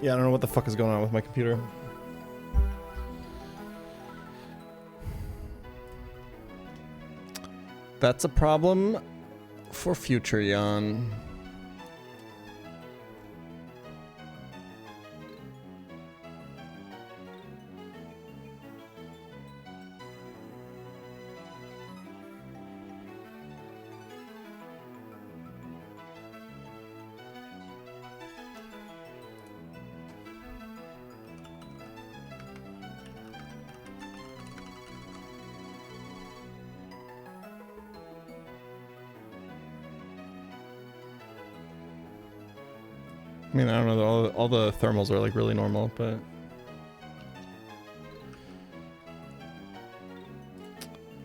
Yeah, I don't know what the fuck is going on with my computer. That's a problem for future, Jan. I mean, I don't know, all the thermals are like really normal, but...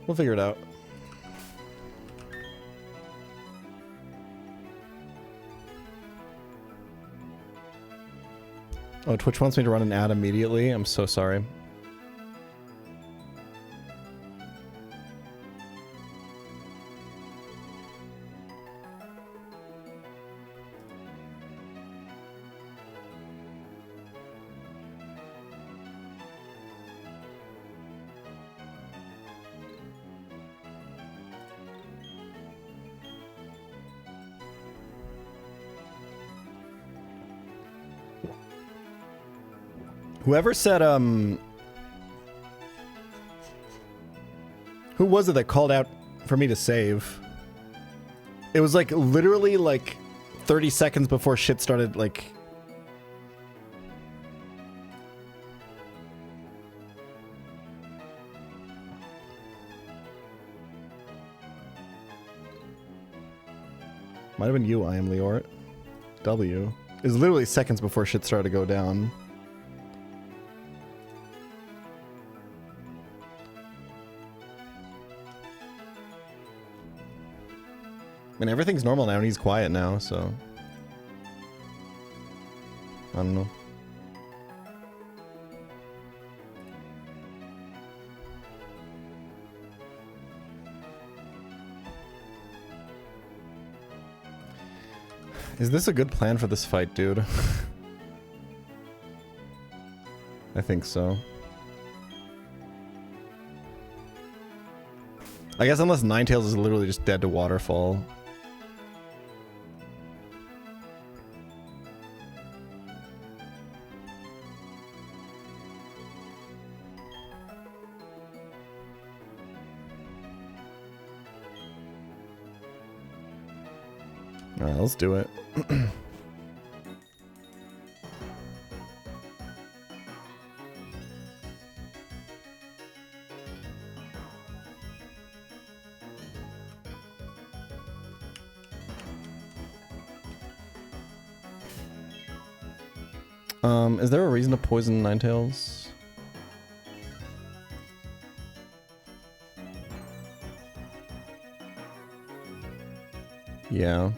we'll figure it out. Oh, Twitch wants me to run an ad immediately? I'm so sorry. Whoever said, who was it that called out for me to save? It was like literally like 30 seconds before shit started like... Might have been you, I am Leort. W. It was literally seconds before shit started to go down. I mean, everything's normal now and he's quiet now, so... I don't know. Is this a good plan for this fight, dude? I think so. I guess unless Ninetales is literally just dead to waterfall. Alright, let's do it. Is there a reason to poison Ninetales? Yeah.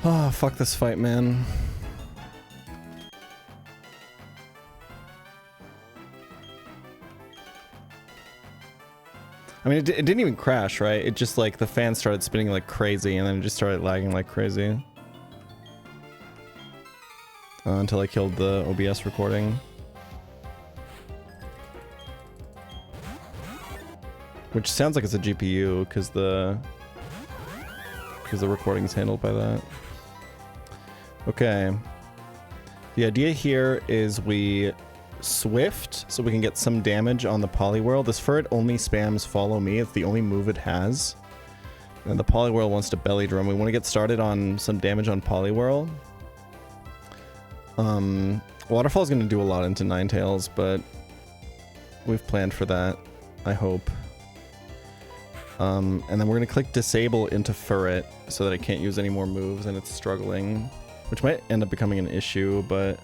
Oh, fuck this fight, man. I mean, it didn't even crash, right? It just, like, the fan started spinning like crazy, and then it just started lagging like crazy. Until I killed the OBS recording. Which sounds like it's a GPU, because the because the recording's handled by that. Okay. The idea here is we swift so we can get some damage on the Poliwhirl. This Furret only spams follow me. It's the only move it has. And the Poliwhirl wants to belly drum. We want to get started on some damage on Poliwhirl. Waterfall's going to do a lot into Ninetales, but we've planned for that, I hope. And then we're going to click disable into Furret so that it can't use any more moves and it's struggling, which might end up becoming an issue, but...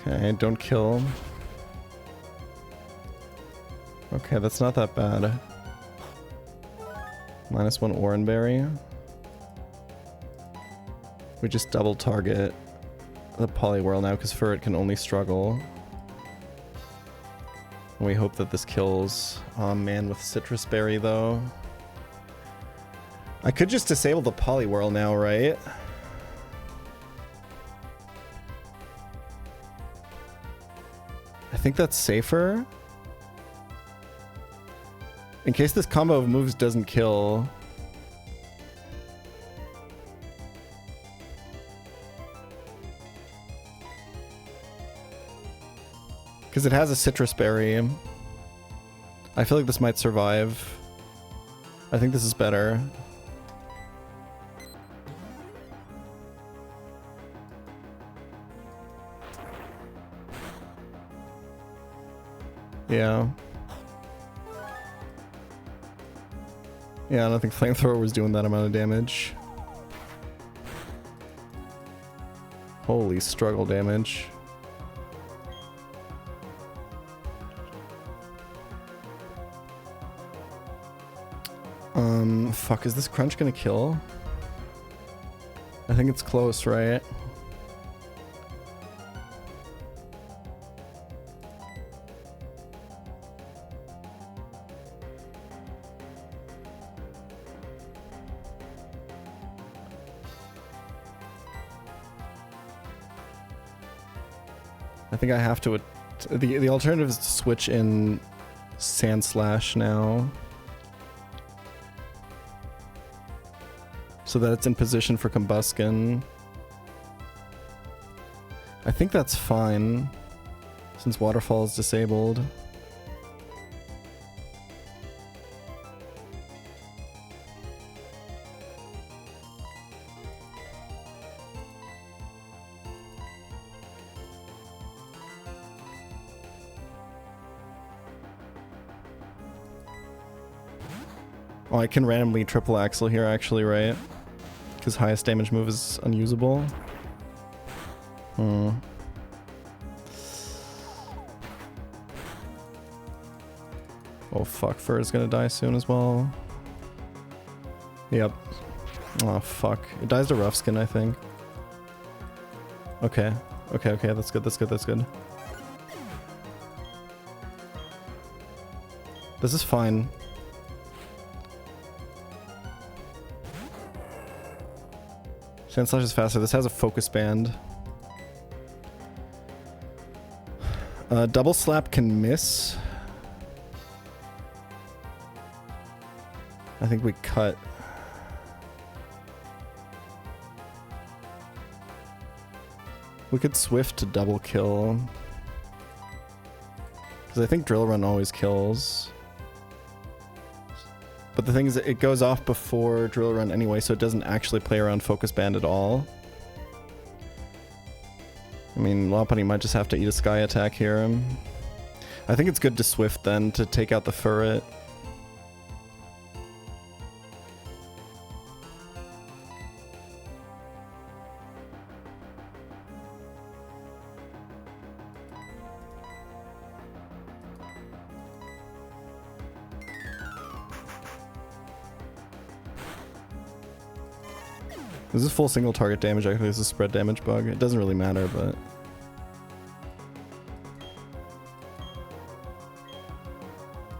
Okay, don't kill. Okay, that's not that bad. -1 Oranberry. We just double target the Poliwhirl now because Furret can only struggle. And we hope that this kills. Oh man, with Citrus Berry though. I could just disable the Poliwhirl now, right? I think that's safer. In case this combo of moves doesn't kill. Because it has a Citrus Berry. I feel like this might survive. I think this is better. Yeah. Yeah, I don't think Flamethrower was doing that amount of damage. Holy struggle damage. Fuck, is this Crunch gonna kill? I think it's close, right? I think I have to... The alternative is to switch in Sand Slash now. So that it's in position for Combuskin. I think that's fine, since Waterfall is disabled. Oh, I can randomly triple axle here actually, right? Because highest damage move is unusable. Oh fuck, Fur is gonna die soon as well. Yep. Oh fuck. It dies to Rough Skin, I think. Okay. Okay, that's good, that's good, that's good. This is fine. Sand Slash is faster. This has a focus band. Double Slap can miss. I think we cut. We could Swift to double kill. Because I think Drill Run always kills. But the thing is, it goes off before Drill Run anyway, so it doesn't actually play around Focus Band at all. I mean, Lopunny might just have to eat a Sky Attack here. I think it's good to Swift then, to take out the Furret. This is full single target damage. Actually, this is a spread damage bug. It doesn't really matter, but...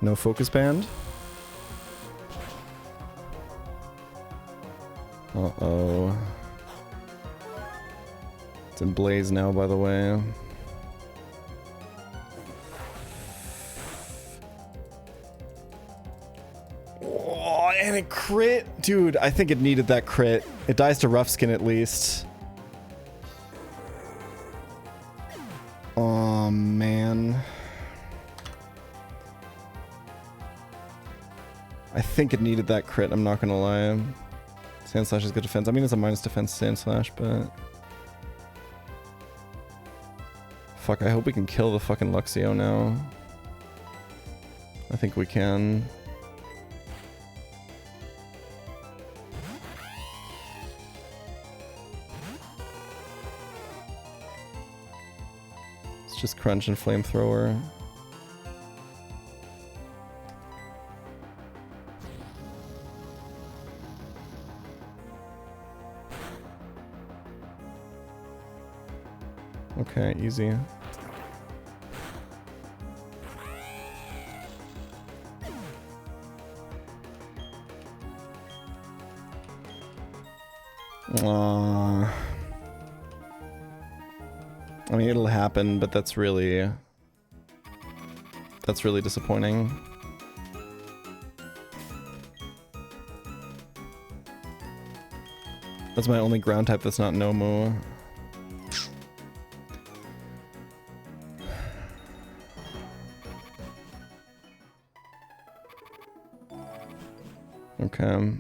No focus band. Uh-oh. It's in Blaze now, by the way. Oh, and it crit! Dude, I think it needed that crit. It dies to rough skin at least. Oh, man. I think it needed that crit, I'm not gonna lie. Sand Slash is good defense. I mean, it's a minus defense Sand Slash, but... Fuck, I hope we can kill the fucking Luxio now. I think we can. It's just Crunch and Flamethrower. Okay, easy. I mean, it'll happen, but that's really disappointing. That's my only ground type that's not Nomu. Okay.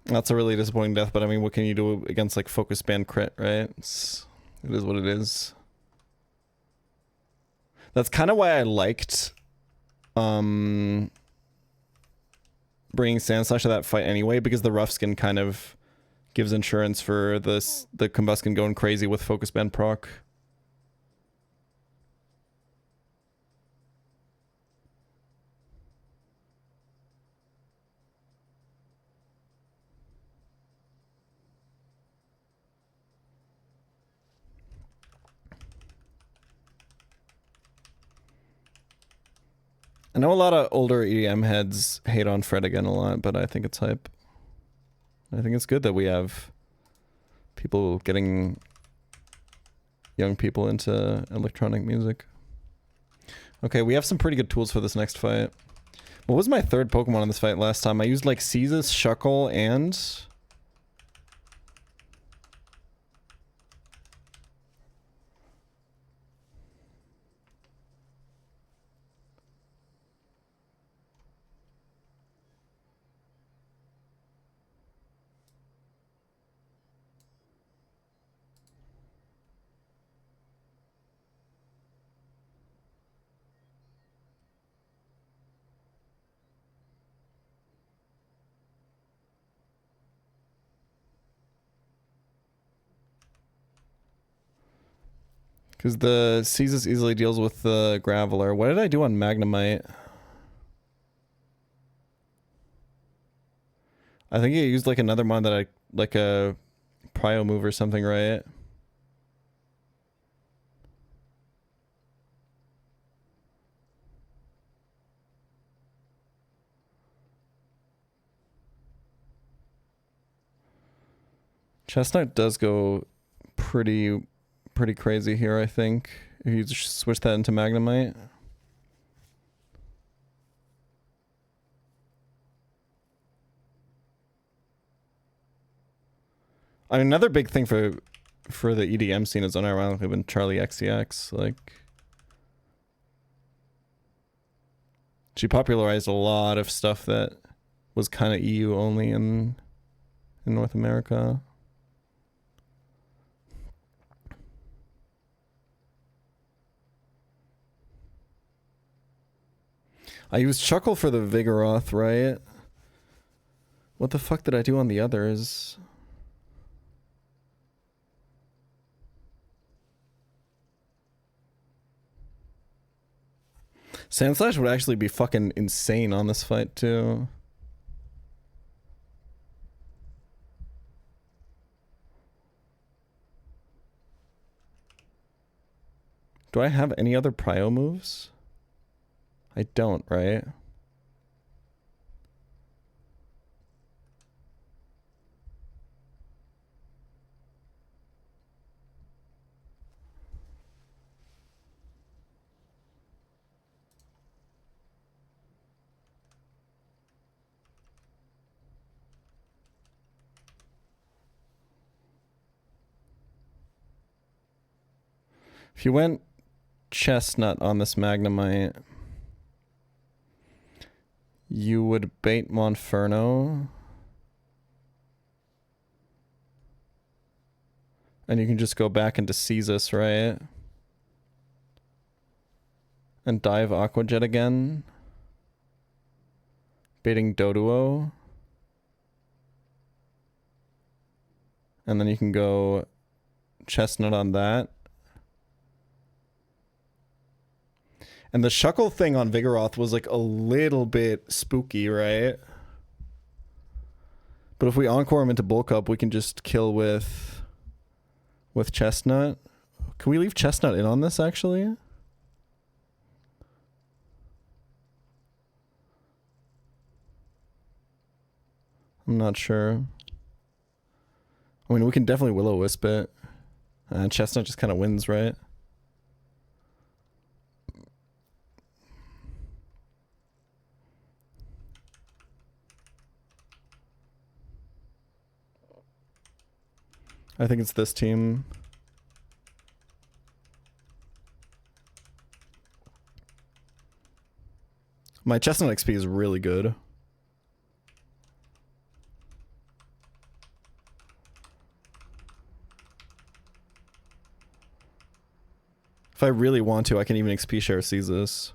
That's a really disappointing death, but I mean, what can you do against like focus band crit, right? It is what it is. That's kind of why I liked bringing Sand Slash to that fight anyway, because the rough skin kind of gives insurance for the Combuskin going crazy with focus band proc. I know a lot of older EDM heads hate on Fred again a lot, but I think it's hype. I think it's good that we have people getting young people into electronic music. Okay, we have some pretty good tools for this next fight. What was my third Pokemon in this fight last time? I used like Caesar's, Shuckle, and... Because the Caesar's easily deals with the Graveler. What did I do on Magnemite? I think I used like another mon that I... like a Prio move or something, right? Chestnut does go pretty pretty crazy here, I think. If you just switch that into Magnemite. I mean, another big thing for the EDM scene has unironically been Charlie XCX. Like, she popularized a lot of stuff that was kind of EU only in North America. I used Chuckle for the Vigoroth, right? What the fuck did I do on the others? Sandslash would actually be fucking insane on this fight, too. Do I have any other prio moves? I don't, right? If you went Chestnut on this Magnemite, you would bait Monferno. And you can just go back into Caestus, right? And dive Aqua Jet again. Baiting Doduo. And then you can go Chestnut on that. And the Shuckle thing on Vigoroth was like a little bit spooky, right? But if we encore him into Bulk Up, we can just kill with Chestnut. Can we leave Chestnut in on this, actually? I'm not sure. I mean, we can definitely Will-O-Wisp it. Chestnut just kind of wins, right? I think it's this team. My Chestnut XP is really good. If I really want to, I can even XP share Caestus.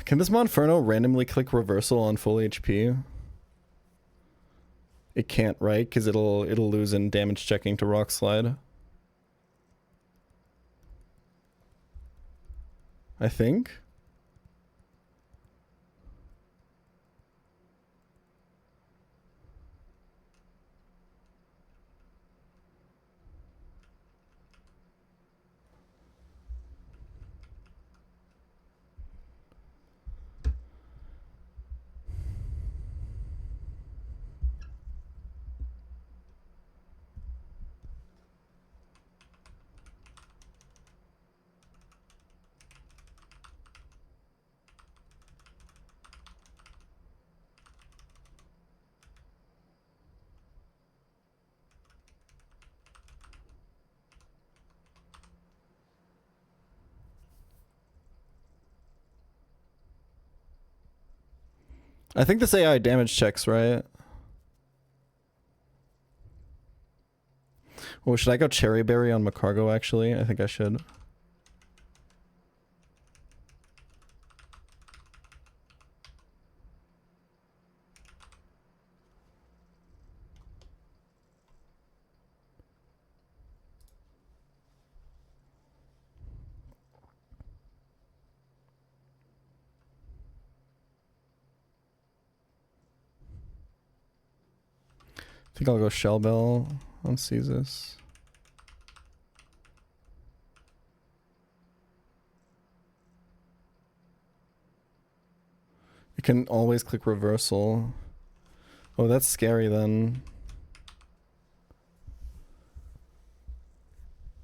Can this Monferno randomly click reversal on full HP? It can't, right? Because it'll lose in damage checking to Rock Slide. I think. I think this AI damage checks, right? Well, should I go Cherry Berry on Macargo, actually? I think I should. think I'll go Shell Bell on Caesar. You can always click reversal. Oh, that's scary then.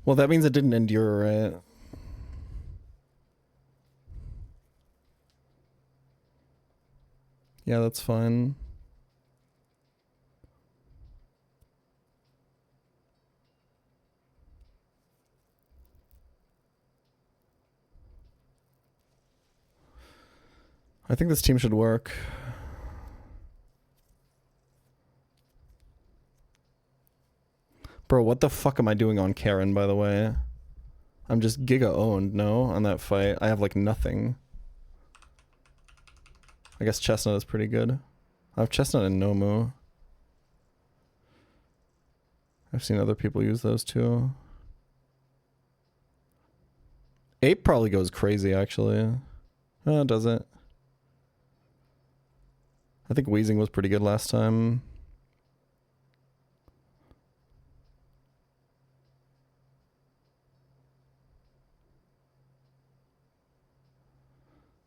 Well, that means it didn't endure, right? Yeah, that's fine. I think this team should work. Bro, what the fuck am I doing on Karen, by the way? I'm just giga owned, no? On that fight. I have like nothing. I guess Chestnut is pretty good. I have Chestnut and Nomu. I've seen other people use those too. Ape probably goes crazy, actually. Oh, does it? I think Wheezing was pretty good last time.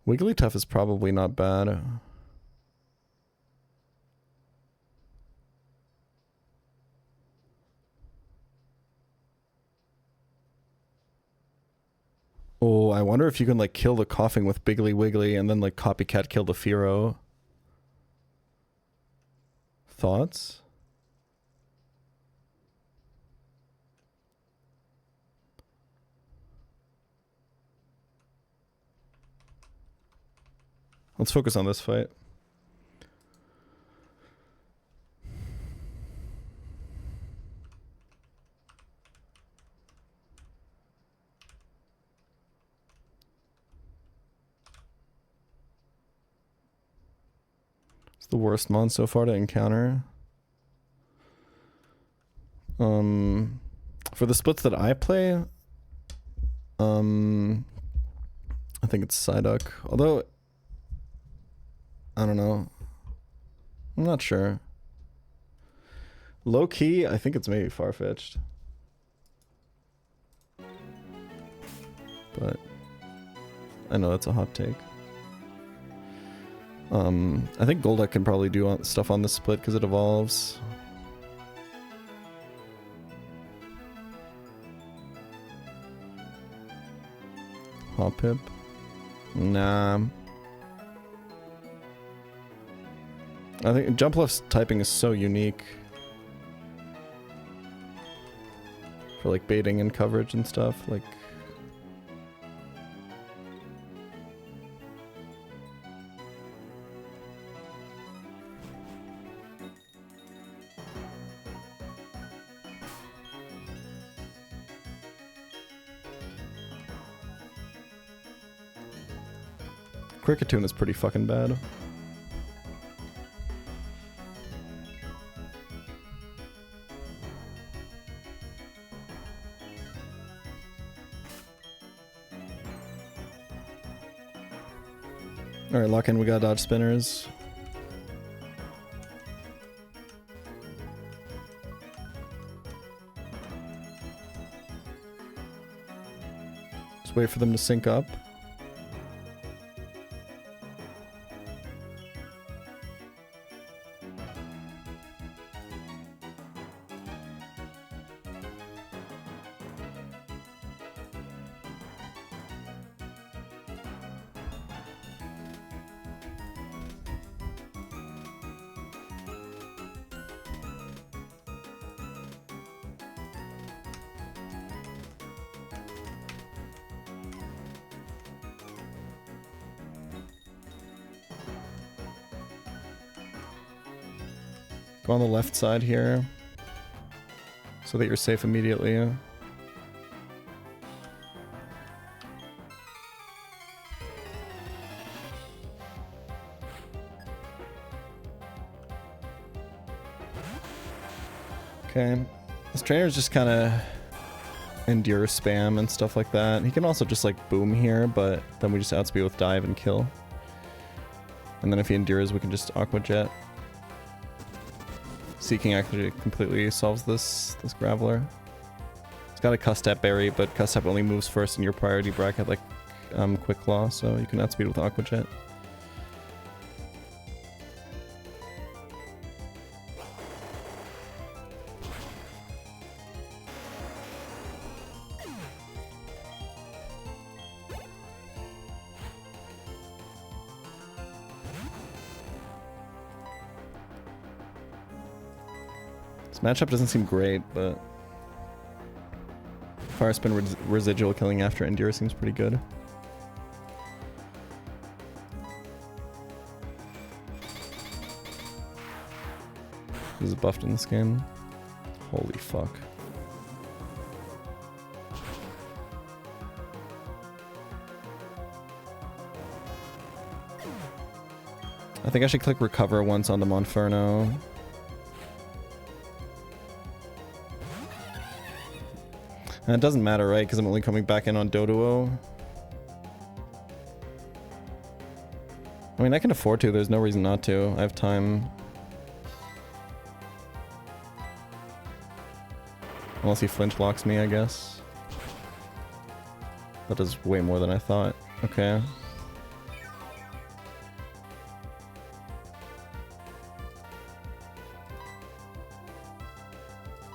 Wigglytuff is probably not bad. Oh, I wonder if you can like kill the coughing with Biggly Wiggly and then like copycat kill the Fearow. Thoughts? Let's focus on this fight. It's the worst mon so far to encounter. For the splits that I play, I think it's Psyduck. Although, I don't know. I'm not sure. Low key, I think it's maybe Farfetch'd. But I know that's a hot take. I think Golduck can probably do stuff on this split because it evolves. Hoppip? Nah. I think Jumpluff's typing is so unique. For like baiting and coverage and stuff, like... Cricketune is pretty fucking bad. Alright, lock in, we got dodge spinners. Just wait for them to sync up. Go on the left side here, so that you're safe immediately. Okay, this trainer's just kind of endure spam and stuff like that. He can also just like boom here, but then we just outspeed with dive and kill. And then if he endures, we can just Aqua Jet. Seeking actually completely solves this Graveler. It's got a Custap berry, but Custap only moves first in your priority bracket, like Quick Claw, so you can outspeed with Aqua Jet. This matchup doesn't seem great, but Fire Spin residual killing after Endure seems pretty good. This is buffed in this game. Holy fuck. I think I should click recover once on the Monferno. And it doesn't matter, right? Because I'm only coming back in on Doduo. I mean, I can afford to. There's no reason not to. I have time. Unless he flinch locks me, I guess. That does way more than I thought. Okay.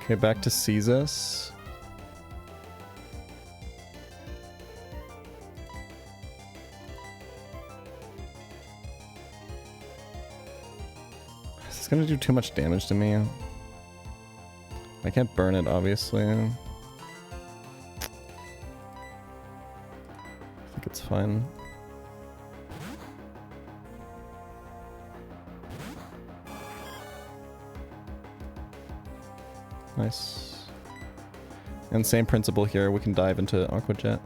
Okay, back to Caesus. It's gonna do too much damage to me. I can't burn it, obviously. I think it's fine. Nice. And same principle here, we can dive into Aqua Jet.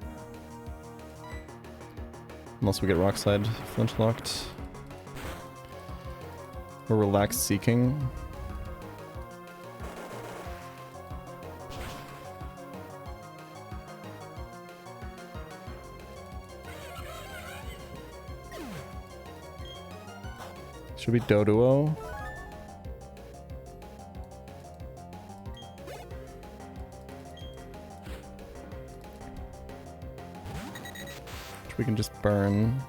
Unless we get Rock Slide flinch locked. Or Relaxed Seeking. Should be Doduo. Which we can just burn.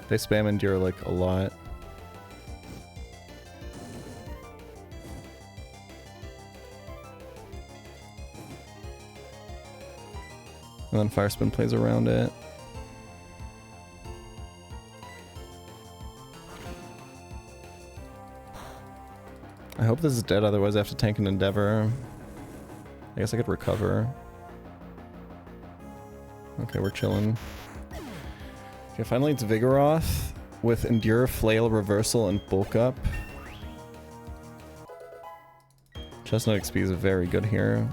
They spam Endure like a lot. And then Fire Spin plays around it. I hope this is dead, otherwise I have to tank an Endeavor. I guess I could recover. Okay, we're chilling. Okay, finally it's Vigoroth with Endure, Flail, Reversal, and Bulk Up. Chestnut XP is very good here.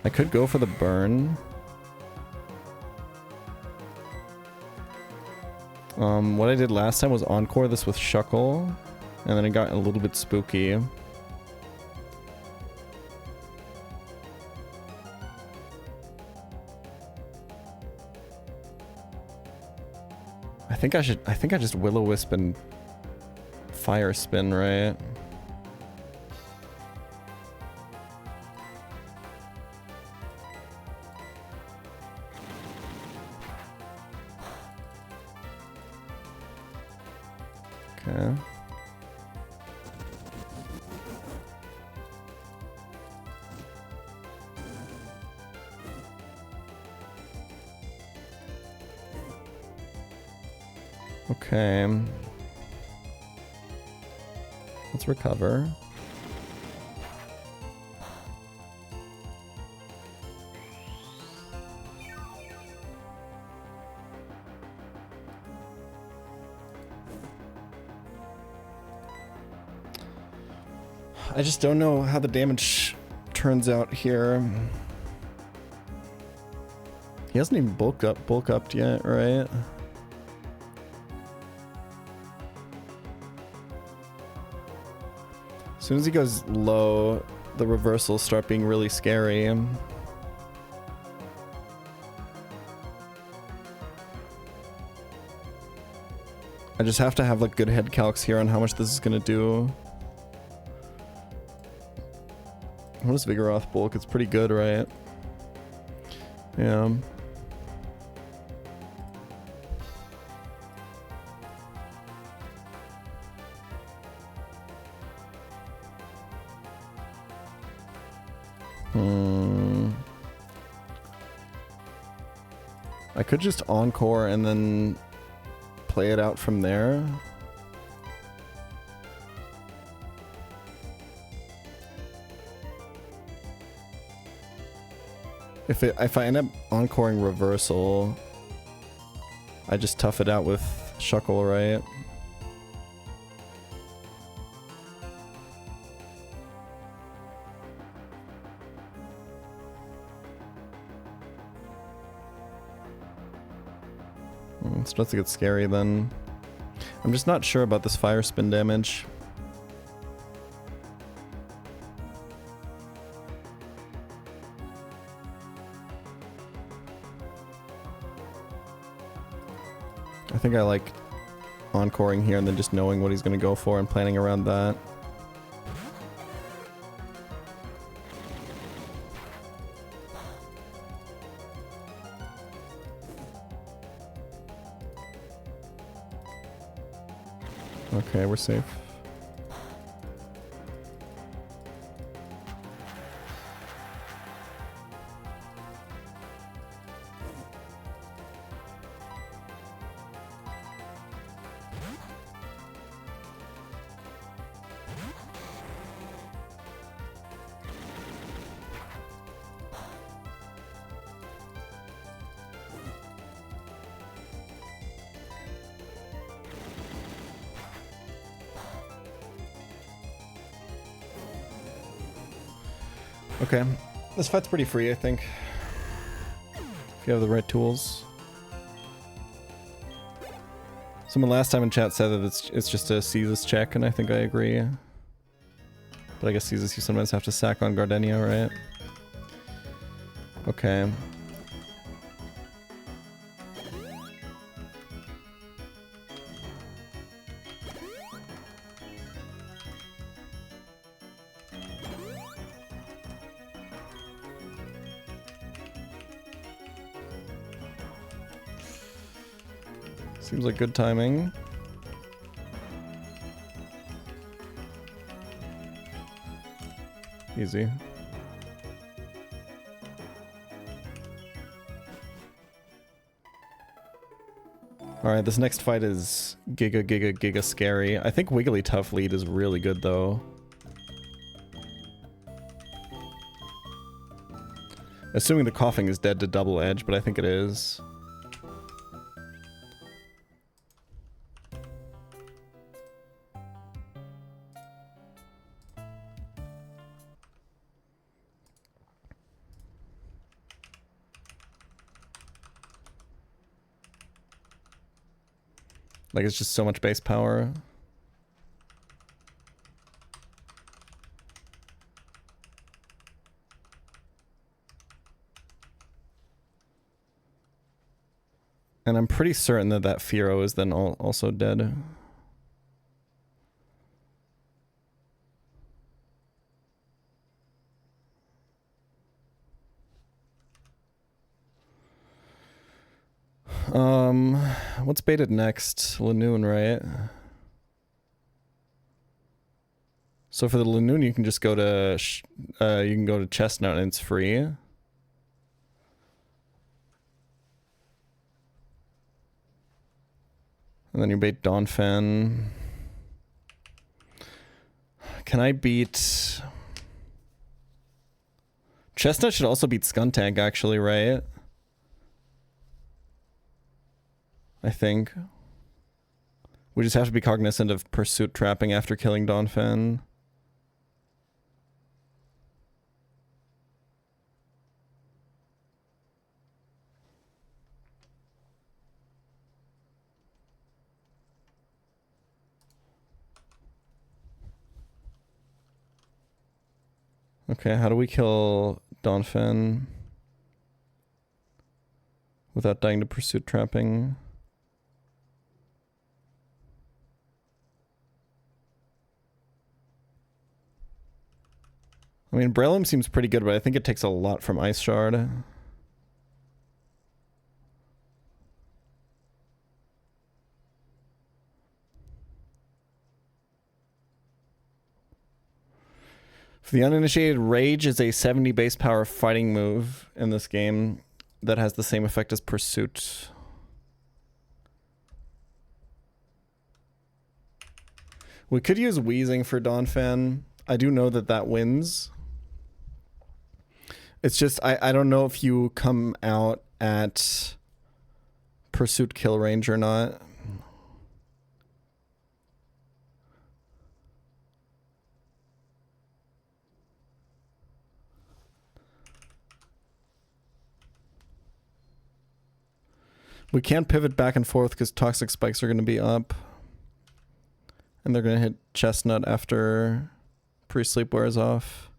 I could go for the burn. What I did last time was Encore this with Shuckle, and then it got a little bit spooky. I think I just Will-O-Wisp and Fire Spin, right? Okay. Okay. Let's recover. I just don't know how the damage turns out here. He hasn't even bulk upped yet, right? As soon as he goes low, the reversals start being really scary. I just have to have like good head calcs here on how much this is gonna do. What is Vigoroth bulk? It's pretty good, right? Yeah. I could just encore and then play it out from there. If I end up encoring reversal, I just tough it out with Shuckle, right? It starts to get scary then. I'm just not sure about this fire spin damage. I think I like encoring here and then just knowing what he's going to go for and planning around that. Okay, we're safe. Okay, this fight's pretty free, I think, if you have the right tools. Someone last time in chat said that it's just a Caesar's check, and I think I agree. But I guess Caesar's you sometimes have to sack on Gardenia, right? Okay. Seems like good timing. Easy. Alright, this next fight is giga scary. I think Wigglytuff lead is really good though. Assuming the coughing is dead to double edge, but I think it is. Like, it's just so much base power. And I'm pretty certain that that Fearow is then also dead. What's baited next? Lanoon, right? So for the Lanoon, you can just go to Chestnut and it's free. And then you bait Donphan. Can I beat... Chestnut should also beat Skuntank, actually, right? I think. We just have to be cognizant of Pursuit trapping after killing Donphan. Okay, how do we kill Donphan without dying to pursuit trapping? I mean, Breloom seems pretty good, but I think it takes a lot from Ice Shard. For the uninitiated, Rage is a 70 base power fighting move in this game that has the same effect as Pursuit. We could use Wheezing for Donphan. I do know that that wins. It's just, I don't know if you come out at Pursuit kill range or not. We can't pivot back and forth because Toxic Spikes are going to be up. And they're going to hit Chestnut after Pre-Sleep wears off.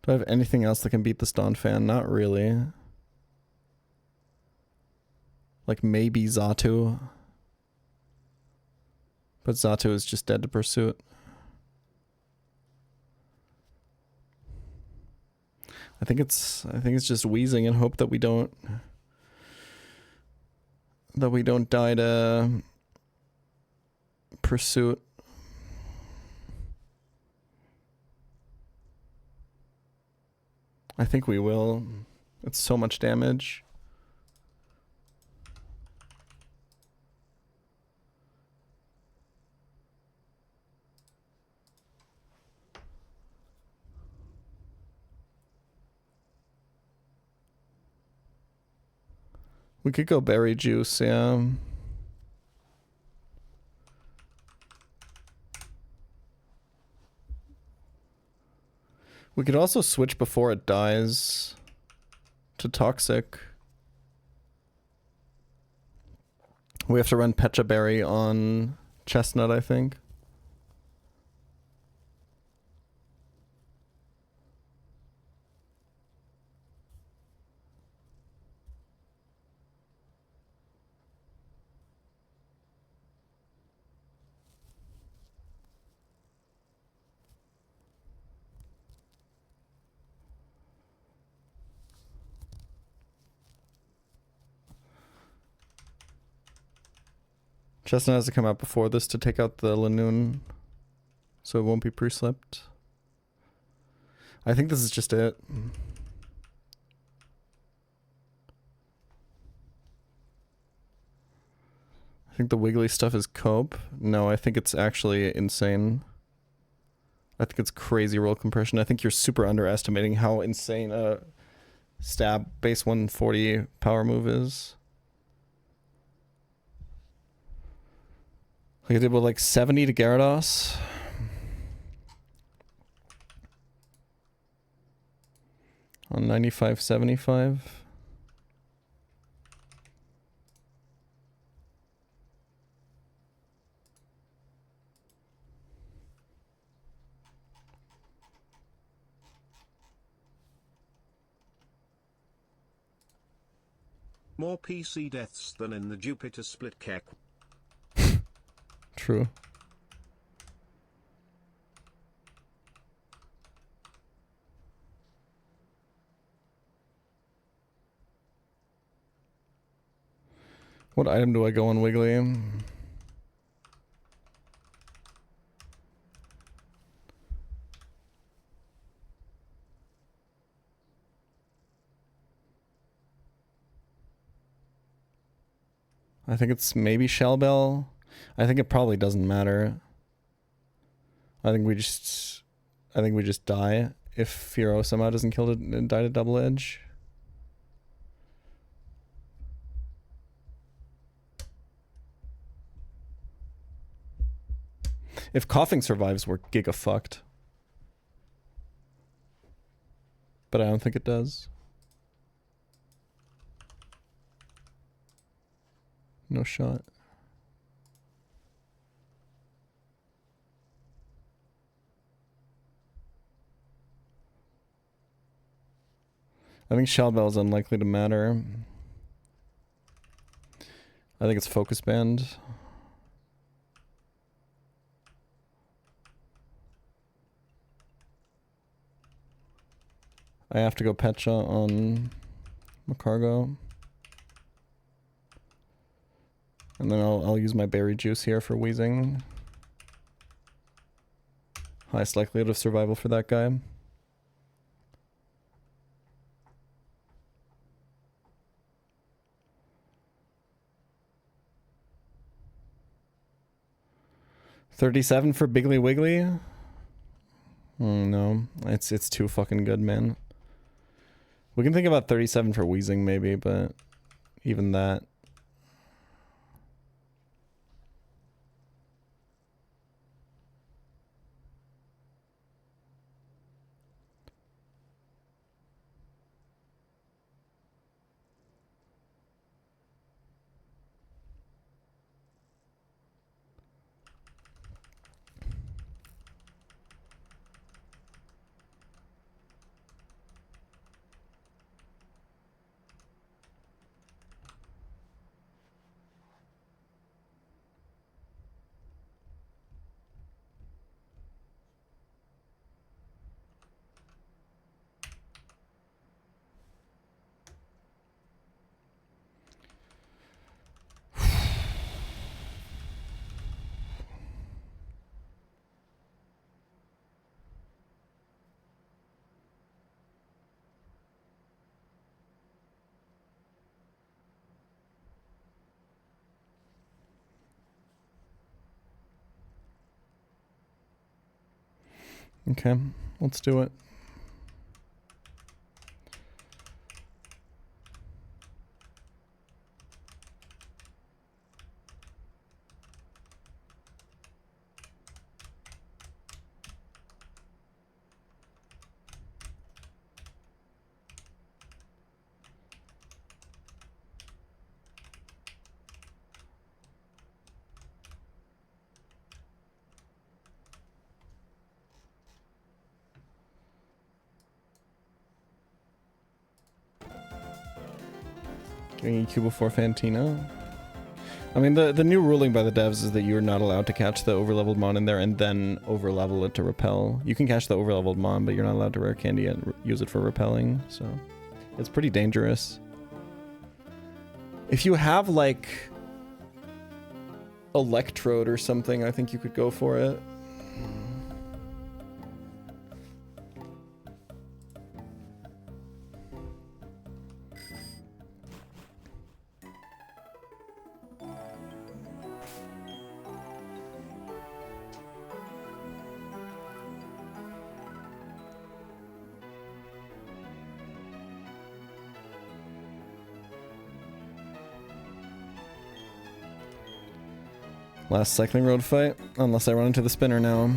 Do I have anything else that can beat this Donphan? Not really. Like maybe Xatu. But Xatu is just dead to Pursuit. I think it's just Wheezing and hope that we don't die to Pursuit. I think we will. It's so much damage. We could go Berry Juice, yeah. We could also switch before it dies to Toxic. We have to run Pecha Berry on Chestnut, I think. Chestnut has to come out before this to take out the Lanoon, so it won't be pre-slept. I think this is just it. I think the wiggly stuff is cope. No, I think it's actually insane. I think it's crazy roll compression. I think you're super underestimating how insane a stab base 140 power move is. Like I did with like 70 to Gyarados. On 95-75. More PC deaths than in the Jupiter split Keck. True. What item do I go on Wiggly? I think it's maybe Shell Bell. I think it probably doesn't matter. I think we just die if Firo somehow doesn't kill it and die to Double Edge. If Coughing survives, we're giga fucked. But I don't think it does. No shot. I think Shell Bell is unlikely to matter. I think it's Focus Band. I have to go Pecha on Macargo. And then I'll use my berry juice here for wheezing. Highest likelihood of survival for that guy. $37 for Biggly Wiggly? No, it's too fucking good, man. We can think about 37 for wheezing maybe, but even that. Okay, let's do it. Getting EQ before Fantina. I mean, the new ruling by the devs is that you're not allowed to catch the overleveled mon in there and then overlevel it to repel. You can catch the overleveled mon, but you're not allowed to rare candy and use it for repelling, so it's pretty dangerous. If you have, like, Electrode or something, I think you could go for it. Last cycling road fight, unless I run into the spinner now.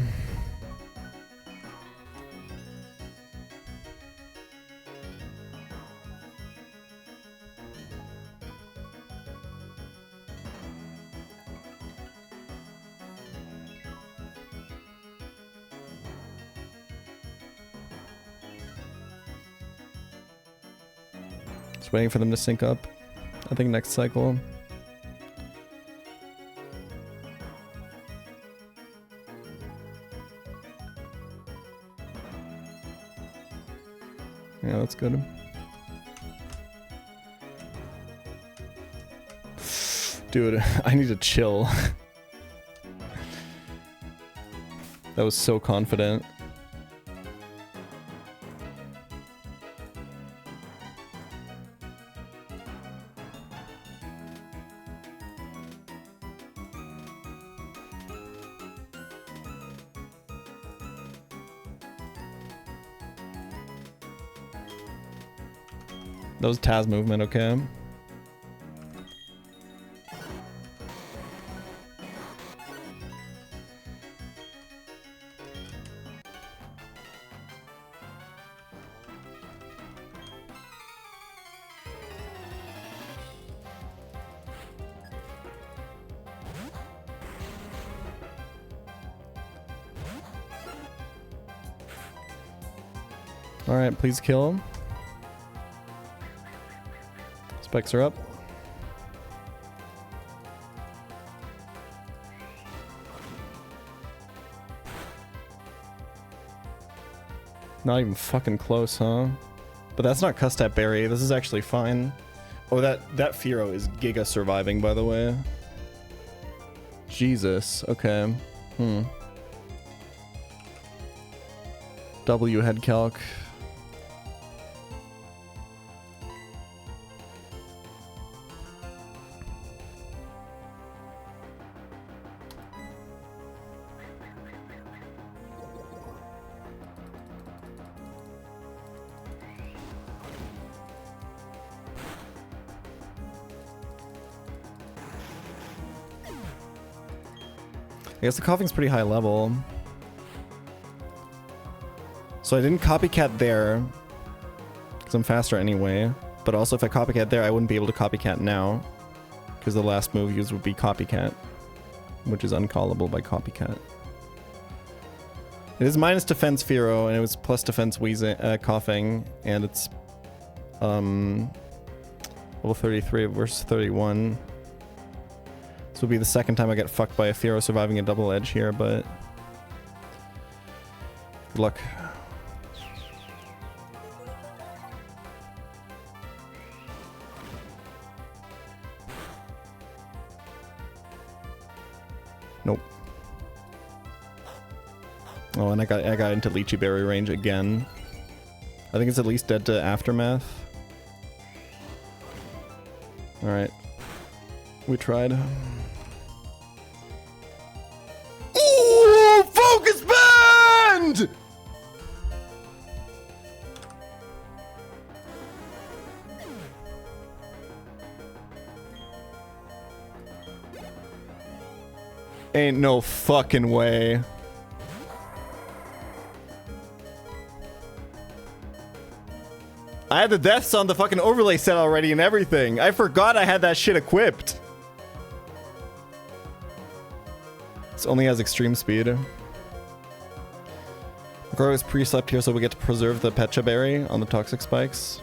Just waiting for them to sync up. I think next cycle. Yeah, that's good. Dude, I need to chill. That was so confident. That was Taz movement, okay? Alright, please kill him. Spikes are up. Not even fucking close, huh? But that's not Custap Berry. This is actually fine. Oh, that Firo is giga surviving, by the way. Jesus. Okay. W head calc. I guess the coughing's pretty high level. So I didn't copycat there, because I'm faster anyway. But also if I copycat there, I wouldn't be able to copycat now, because the last move used would be copycat, which is uncallable by copycat. It is minus defense Firo, and it was plus defense wheezing, coughing, and it's level 33 versus 31. This will be the second time I get fucked by a Firo surviving a double edge here, but good luck. Nope. Oh, and I got into Lychee Berry range again. I think it's at least dead to Aftermath. Alright. We tried. Ooh! Focus band! Ain't no fucking way. I had the deaths on the fucking overlay set already and everything. I forgot I had that shit equipped. This only has extreme speed. Grow is pre-slept here so we get to preserve the Pecha Berry on the toxic spikes.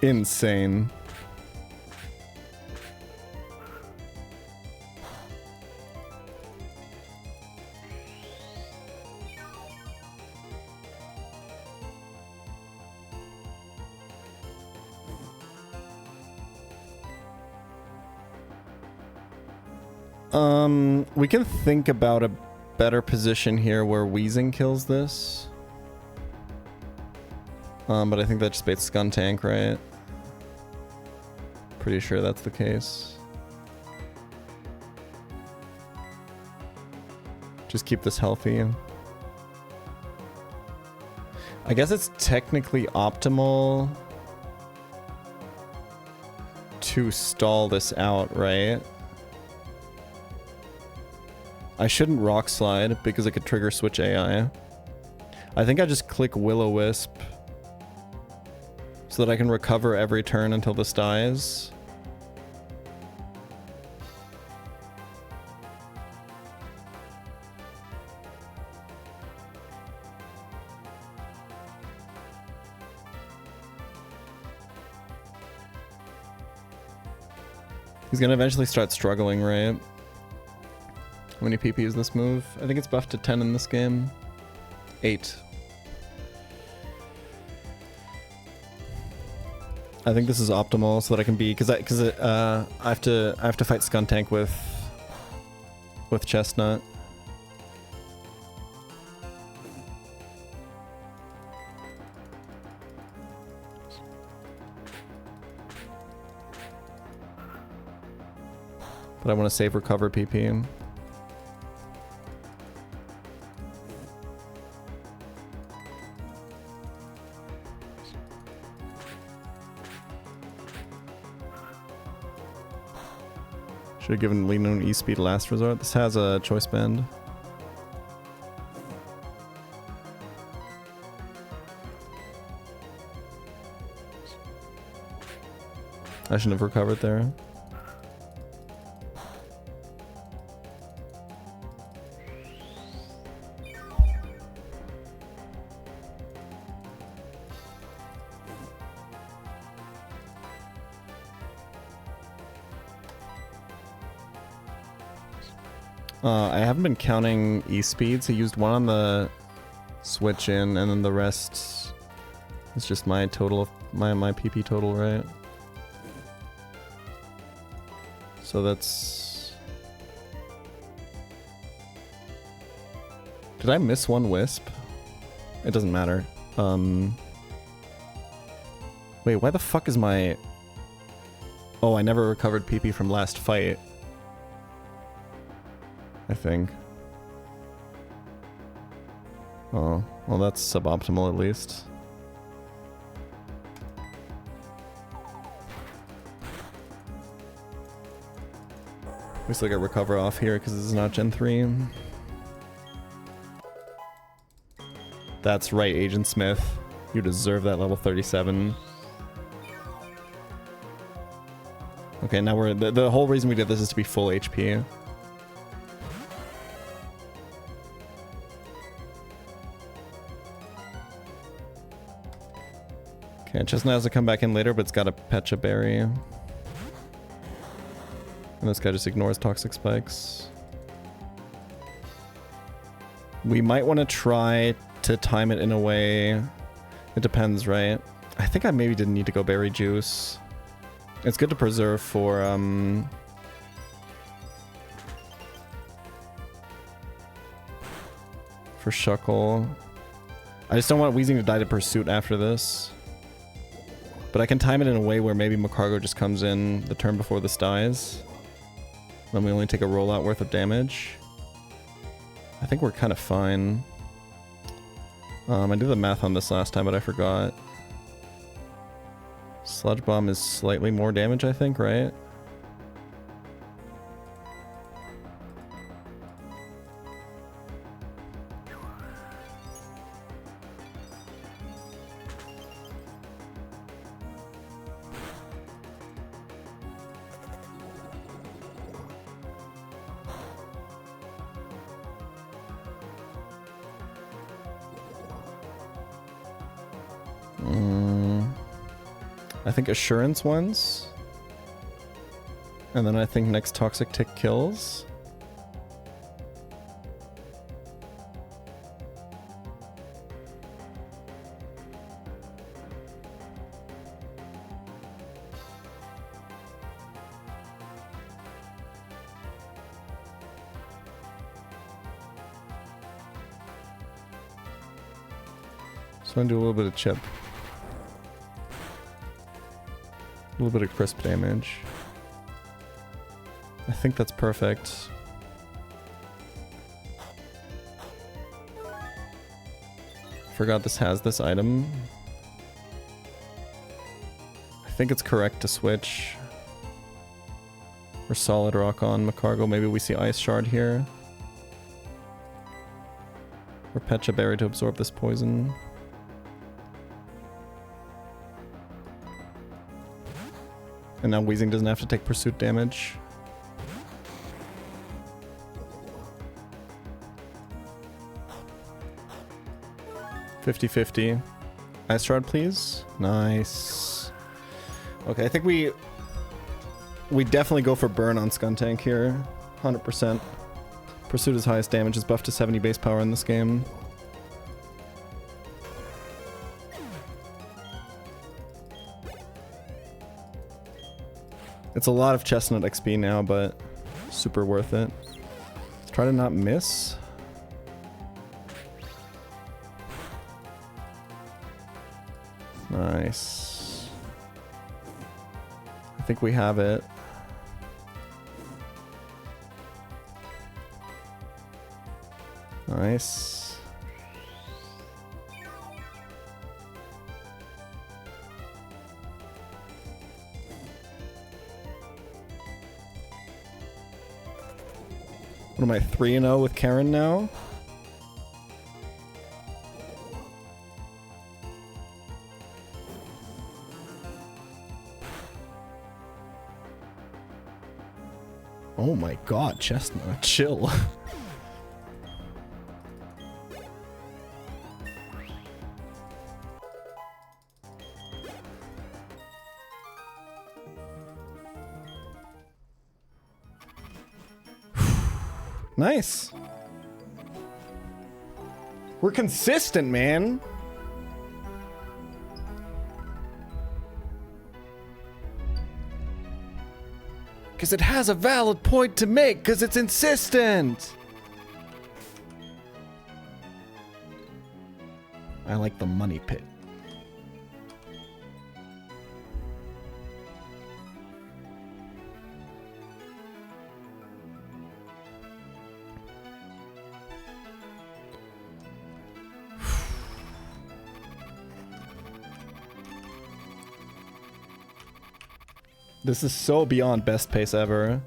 Insane. We can think about a better position here where Wheezing kills this. But I think that just baits Skuntank, right? Pretty sure that's the case. Just keep this healthy. I guess it's technically optimal to stall this out, right? I shouldn't Rock Slide because it could trigger Switch AI. I think I just click Will-O-Wisp so that I can recover every turn until this dies. He's gonna eventually start struggling, right? How many PP is this move? I think it's buffed to 10 in this game. 8. I think this is optimal so that I can be, because I have to fight Skuntank with Chestnut. But I want to save recover PP. Should have given Lean on E-Speed last resort. This has a choice band. I shouldn't have recovered there. I haven't been counting E-speeds. I used one on the switch in, and then the rest is just my total of my PP total, right? So that's... Did I miss one wisp? It doesn't matter. Wait, why the fuck is my... Oh, I never recovered PP from last fight. I think. Oh, well that's suboptimal at least. We still get recover off here because this is not Gen 3. That's right, Agent Smith. You deserve that level 37. Okay, now we're... The whole reason we did this is to be full HP. Okay, Chestnut has to come back in later, but it's got a Pecha Berry. And this guy just ignores Toxic Spikes. We might want to try to time it in a way... It depends, right? I think I maybe didn't need to go Berry Juice. It's good to preserve for, for Shuckle. I just don't want Weezing to die to Pursuit after this. But I can time it in a way where maybe Macargo just comes in the turn before this dies. Then we only take a rollout worth of damage. I think we're kind of fine. I did the math on this last time, but I forgot. Sludge Bomb is slightly more damage, I think, right? I think Assurance once. And then I think next Toxic Tick kills. So I'm gonna do a little bit of chip. A little bit of crisp damage. I think that's perfect. Forgot this has this item. I think it's correct to switch. Or Solid Rock on Macargo. Maybe we see Ice Shard here. Or Pecha Berry to absorb this poison. And now Weezing doesn't have to take pursuit damage. $50-50. Ice Shard, please. Nice. Okay, I think we definitely go for burn on Skuntank here. 100%. Pursuit is highest damage, is buffed to 70 base power in this game. It's a lot of Chestnut XP now, but super worth it. Let's try to not miss. Nice. I think we have it. Nice. What am I, 3-0 with Karen now? Oh my god, Chestnut, chill. Nice. We're consistent, man. Because it has a valid point to make, because it's insistent. I like the money pit. This is so beyond best pace ever.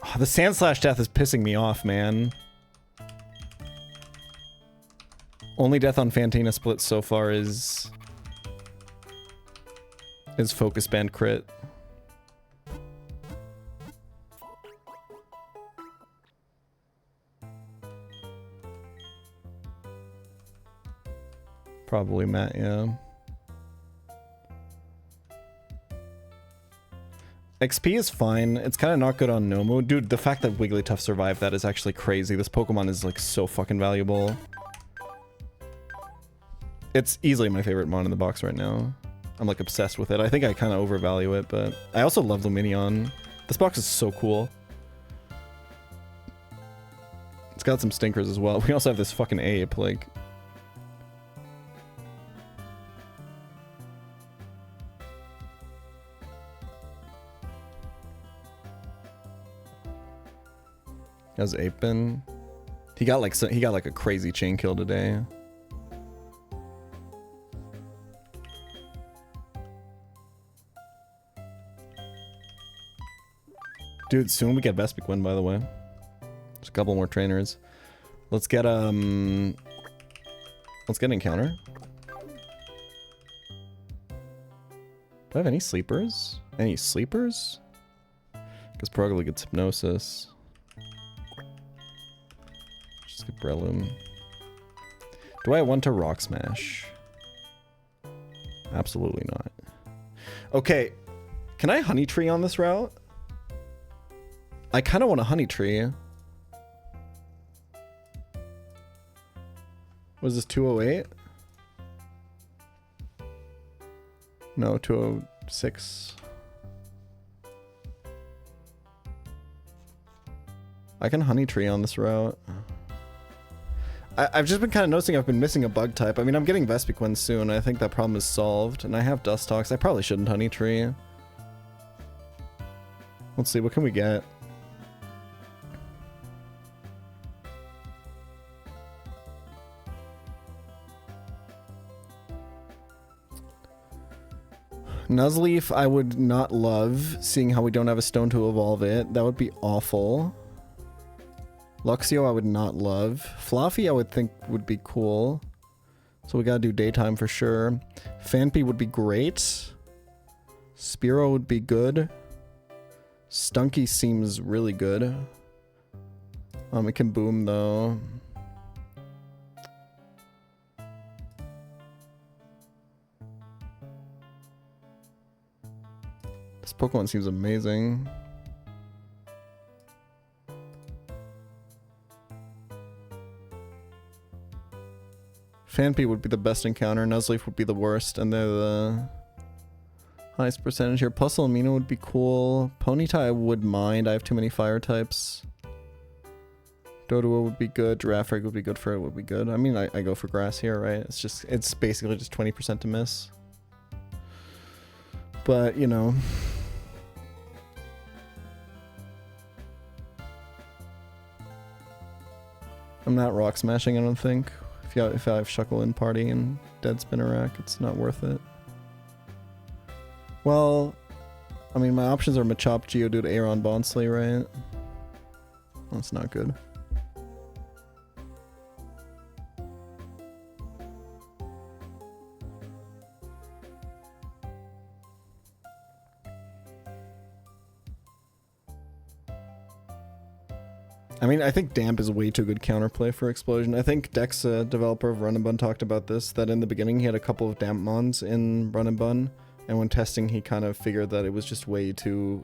Oh, the Sand Slash death is pissing me off, man. Only death on Fantina split so far is Focus Band crit. Probably Matt, yeah. XP is fine. It's kind of not good on Nomu. Dude, the fact that Wigglytuff survived that is actually crazy. This Pokemon is like so fucking valuable. It's easily my favorite mon in the box right now. I'm like obsessed with it. I think I kind of overvalue it, but I also love Luminion. This box is so cool. It's got some stinkers as well. We also have this fucking ape, like... How's Ape been? He got like a crazy chain kill today. Dude, soon we get Vespiq win, by the way. There's a couple more trainers. Let's get an encounter. Do I have any sleepers? Any sleepers? Because Probably gets Hypnosis. Just get Breloom. Do I want to Rock Smash? Absolutely not. Okay, can I Honey Tree on this route? I kind of want a Honey Tree. Was this 208? No, 206. I can Honey Tree on this route. I've just been kind of noticing I've been missing a bug type. I mean, I'm getting Vespiquen soon. I think that problem is solved. And I have Dustox. I probably shouldn't Honey Tree. Let's see, what can we get? Nuzleaf, I would not love, seeing how we don't have a stone to evolve it. That would be awful. Luxio, I would not love. Fluffy, I would think would be cool. So we gotta do daytime for sure. Phanpy would be great. Spearow would be good. Stunky seems really good. It can boom though. This Pokemon seems amazing. Phanpy would be the best encounter, Nuzleaf would be the worst, and they're the highest percentage here. Puzzlemina would be cool. Ponyta I would mind, I have too many fire types. Doduo would be good, Girafarig would be good for it, would be good. I mean, I go for grass here, right? It's basically just 20% to miss. But, you know... I'm not rock smashing, I don't think. If I have Shuckle in party and Dead Spinnerack, it's not worth it. Well, I mean, my options are Machop, Geodude, Aeron, Bonsly, right? That's not good. I mean, I think Damp is way too good counterplay for Explosion. I think Dex, developer of Run and Bun, talked about this, that in the beginning he had a couple of Damp mons in Run and Bun, and when testing he kind of figured that it was just way too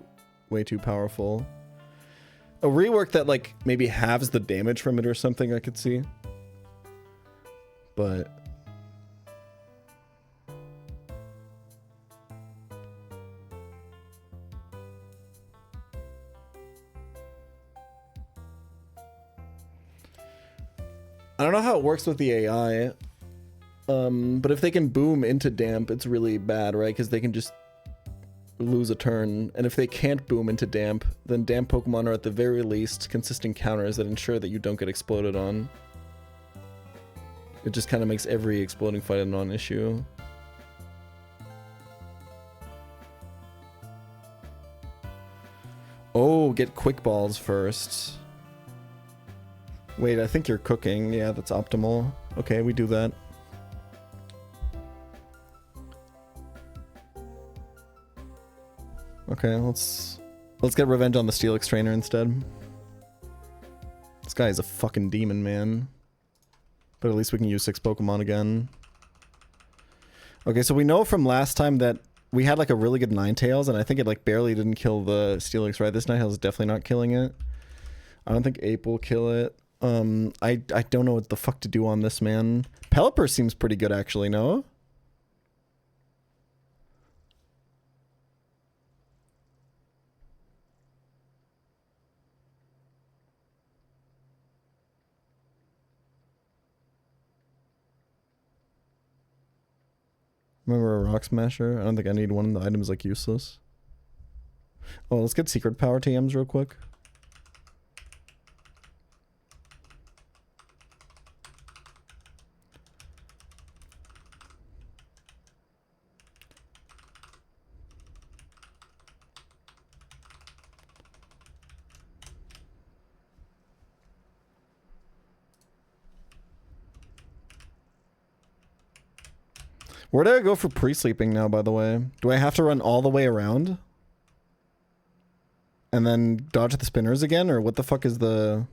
powerful. A rework that, like, maybe halves the damage from it or something I could see. But... I don't know how it works with the AI, but if they can boom into Damp, it's really bad, right? Because they can just lose a turn. And if they can't boom into Damp, then Damp Pokemon are at the very least consistent counters that ensure that you don't get exploded on. It just kind of makes every exploding fight a non-issue. Oh, get Quick Balls first. Wait, I think you're cooking. Yeah, that's optimal. Okay, we do that. Okay, let's get revenge on the Steelix trainer instead. This guy is a fucking demon, man. But at least we can use 6 Pokemon again. Okay, so we know from last time that we had like a really good Ninetales, and I think it like barely didn't kill the Steelix, right? This Ninetales is definitely not killing it. I don't think Ape will kill it. I don't know what the fuck to do on this, man. Pelipper seems pretty good, actually, no? Remember a Rock Smasher? I don't think I need one. The item's like useless. Oh, let's get Secret Power TMs real quick. Where do I go for pre-sleeping now, by the way? Do I have to run all the way around? And then dodge the spinners again? Or what the fuck is the...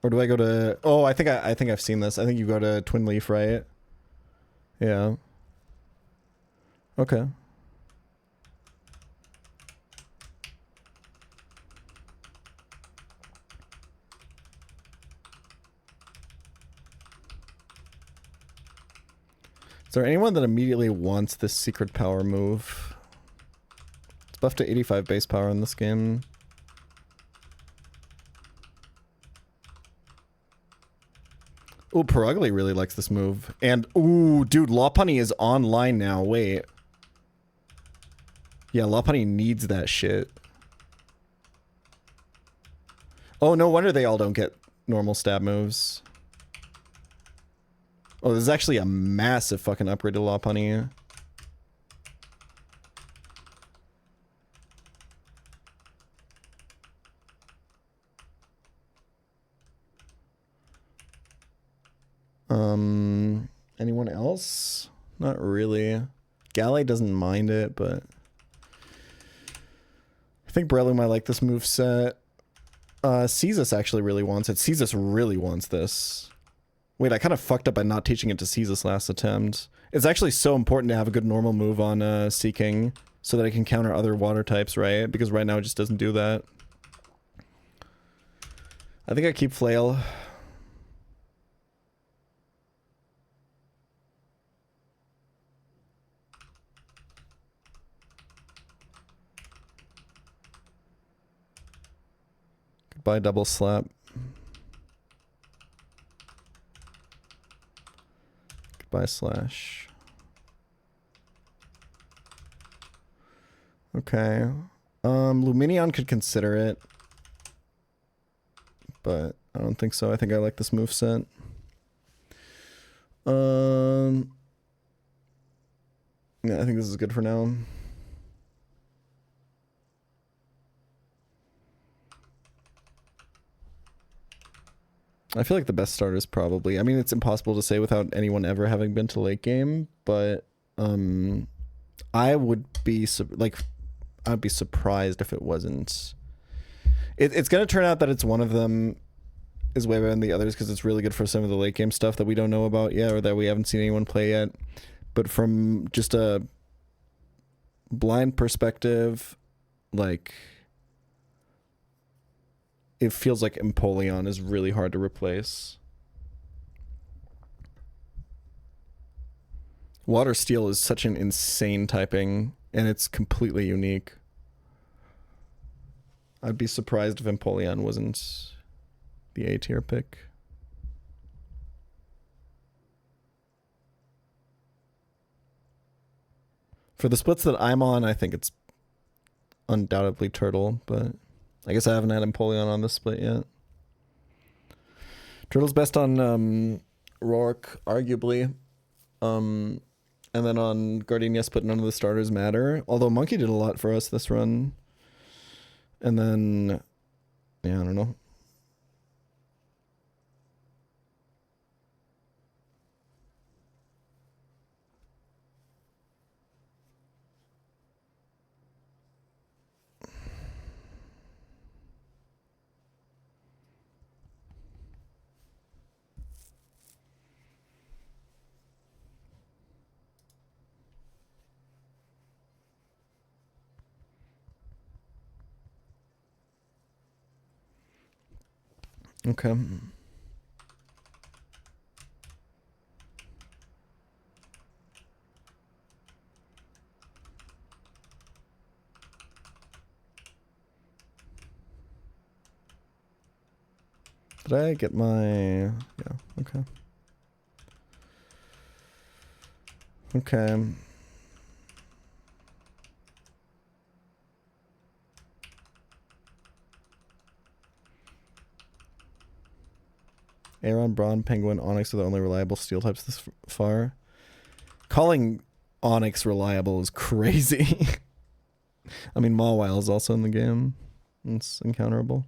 Or do I go to... Oh, I think I've seen this. I think you go to Twin Leaf, right? Yeah. Okay. Is there anyone that immediately wants this secret power move? It's buffed to 85 base power in this game. Ooh, Perugly really likes this move. And, ooh, dude, Lopunny is online now. Wait. Yeah, Lopunny needs that shit. Oh, no wonder they all don't get normal stab moves. Oh, this is actually a massive fucking upgrade to Lopunny. Anyone else? Not really. Galley doesn't mind it, but... I think Breloom might like this moveset. Caestus actually really wants it. Caestus really wants this. Wait, I kind of fucked up by not teaching it to Caestus last attempt. It's actually so important to have a good normal move on Seeking so that it can counter other water types, right? Because right now it just doesn't do that. I think I keep Flail. Goodbye, Double Slap. Goodbye, Slash. Okay. Lumineon could consider it. But I don't think so. I think I like this moveset. Yeah, I think this is good for now. I feel like the best starters probably. I mean, it's impossible to say without anyone ever having been to late game, but I would be I'd be surprised if it wasn't. It's gonna turn out that it's one of them is way better than the others because it's really good for some of the late game stuff that we don't know about yet or that we haven't seen anyone play yet. But from just a blind perspective, like, it feels like Empoleon is really hard to replace. Water Steel is such an insane typing, and it's completely unique. I'd be surprised if Empoleon wasn't the A tier pick. For the splits that I'm on, I think it's undoubtedly Turtle, but I guess I haven't had Empoleon on this split yet. Turtle's best on Rourke, arguably. And then on Gardenias, but none of the starters matter. Although Monkey did a lot for us this run. And then, yeah, I don't know. Okay. Did I get my... Yeah, okay. Okay. Aeron, Brawn, Penguin, Onyx are the only reliable steel types this far. Calling Onyx reliable is crazy. I mean, Mawile is also in the game. It's encounterable.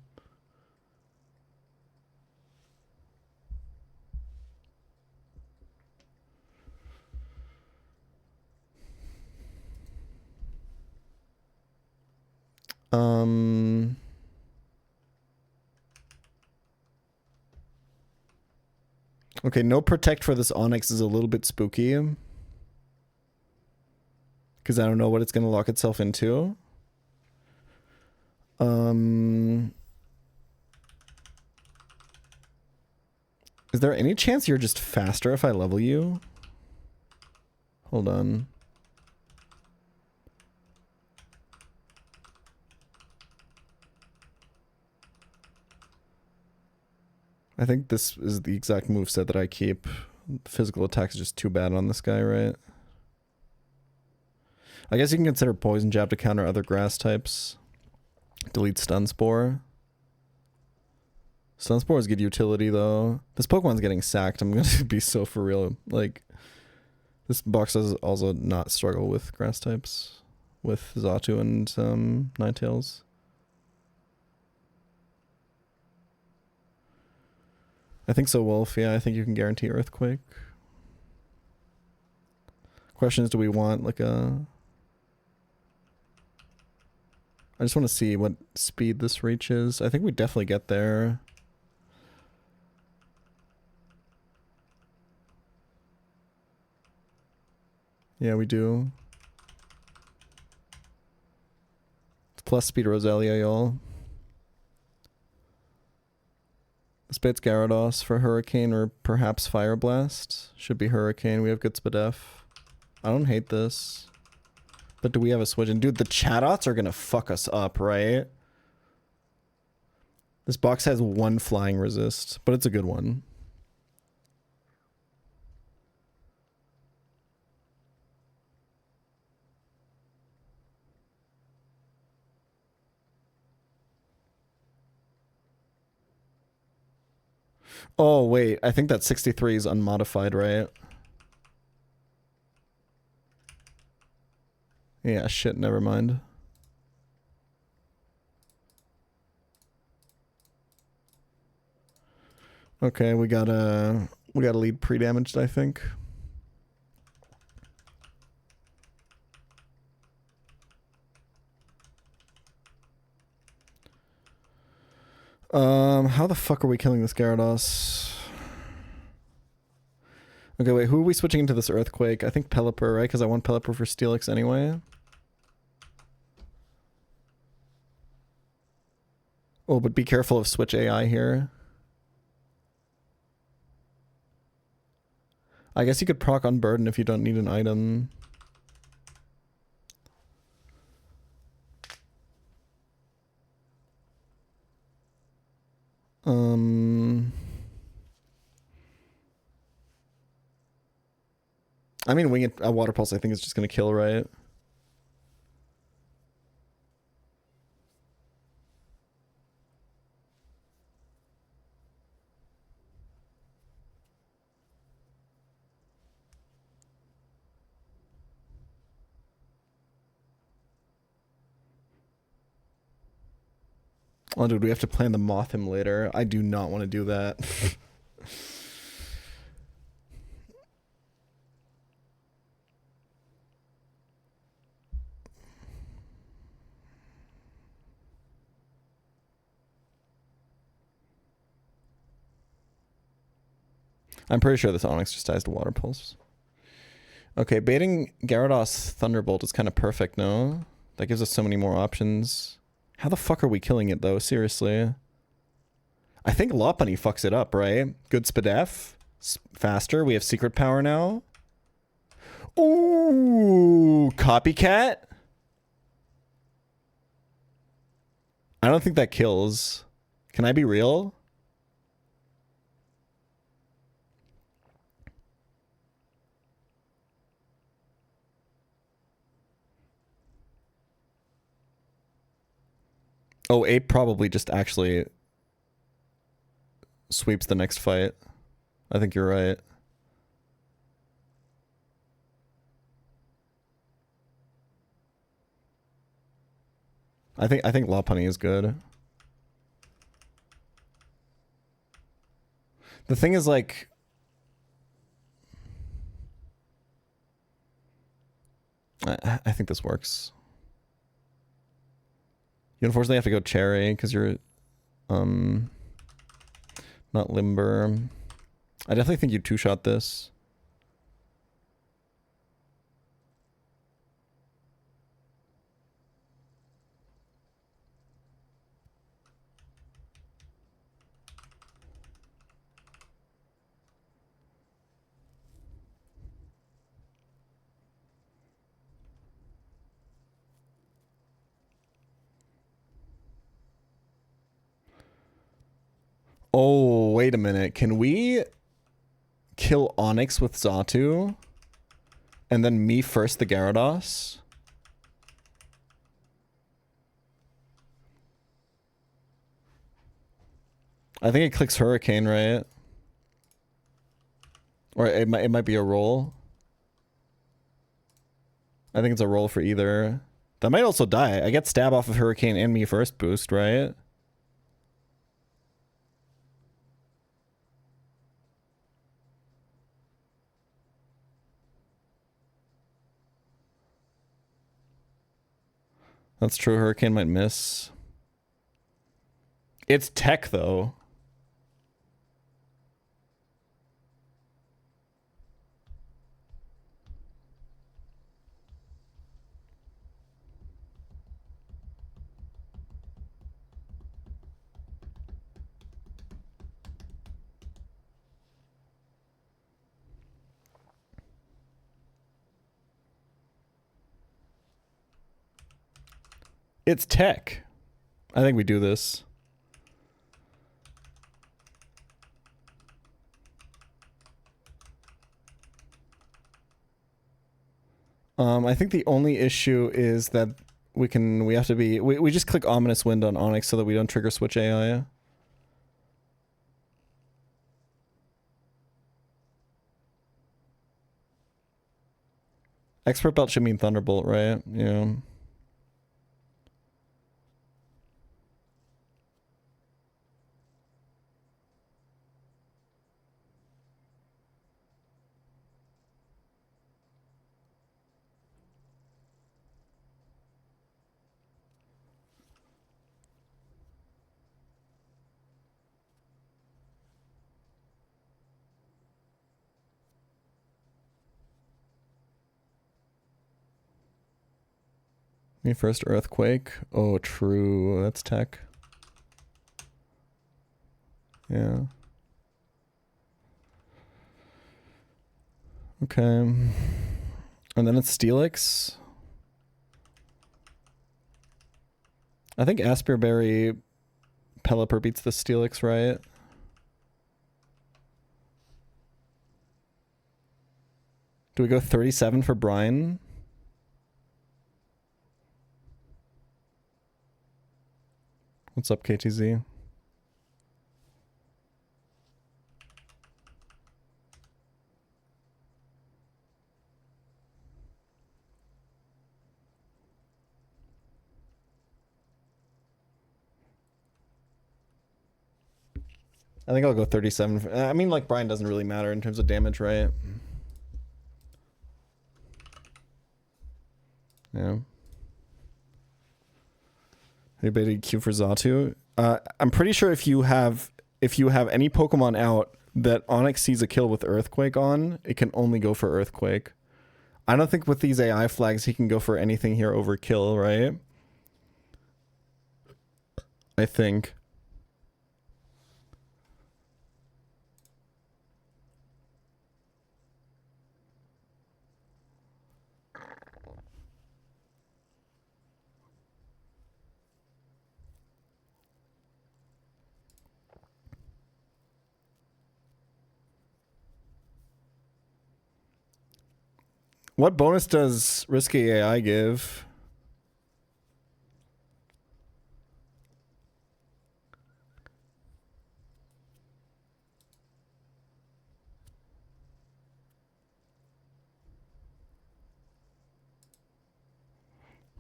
Okay, no protect for this Onyx is a little bit spooky. Because I don't know what it's going to lock itself into. Is there any chance you're just faster if I level you? Hold on. I think this is the exact moveset that I keep. Physical attack is just too bad on this guy, right? I guess you can consider Poison Jab to counter other grass types. Delete Stun Spore. Stun Spore is good utility, though. This Pokemon's getting sacked. I'm going to be so for real. Like, this box does also not struggle with grass types. With Xatu and Ninetales. I think so, Wolf. Yeah, I think you can guarantee Earthquake. Question is, do we want like a... I just want to see what speed this reaches. I think we definitely get there. Yeah, we do. It's plus speed Roselia, y'all. Spits Gyarados for Hurricane or perhaps Fire Blast. Should be Hurricane. We have good Spadef. I don't hate this. But do we have a switch? And dude, the Chadots are gonna fuck us up, right? This box has one flying resist, but it's a good one. Oh, wait. I think that 63 is unmodified, right? Yeah, shit, never mind. Okay, we got a lead pre-damaged, I think. How the fuck are we killing this Gyarados? Okay, wait, who are we switching into this Earthquake? I think Pelipper, right? Because I want Pelipper for Steelix anyway. Oh, but be careful of Switch AI here. I guess you could proc Unburden if you don't need an item. I mean, Wing It, Water Pulse I think is just gonna kill, right? Oh, dude, we have to plan the Moth him later. I do not want to do that. I'm pretty sure this Onyx just dies to Water Pulse. Okay, baiting Gyarados Thunderbolt is kind of perfect, no? That gives us so many more options. How the fuck are we killing it, though? Seriously. I think Lopunny fucks it up, right? Good Spadef. Faster. We have Secret Power now. Ooh, Copycat? I don't think that kills. Can I be real? Oh, Ape probably just actually sweeps the next fight. I think you're right. I think Lopunny is good. The thing is, like, I think this works. You unfortunately have to go Cherry because you're not Limber. I definitely think you two-shot this. Oh, wait a minute. Can we kill Onyx with Xatu? And then me first the Gyarados? I think it clicks Hurricane, right? Or it might be a roll. I think it's a roll for either. That might also die. I get stab off of Hurricane and me first boost, right? That's true. Hurricane might miss. It's tech, though. It's tech. I think we do this. I think the only issue is that we just click Ominous Wind on Onyx so that we don't trigger Switch AI. Expert Belt should mean Thunderbolt, right? Yeah. Me first earthquake. Oh, true. That's tech. Yeah. Okay. And then it's Steelix. I think Asperberry Pelipper beats the Steelix, right? Do we go 37 for Brian? What's up, KTZ? I think I'll go 37. I mean, like, Brian doesn't really matter in terms of damage, right? Yeah. Anybody queue for Xatu? I'm pretty sure if you have any Pokemon out that Onyx sees a kill with Earthquake on, it can only go for Earthquake. I don't think with these AI flags he can go for anything here over kill, right? I think. What bonus does Risky AI give?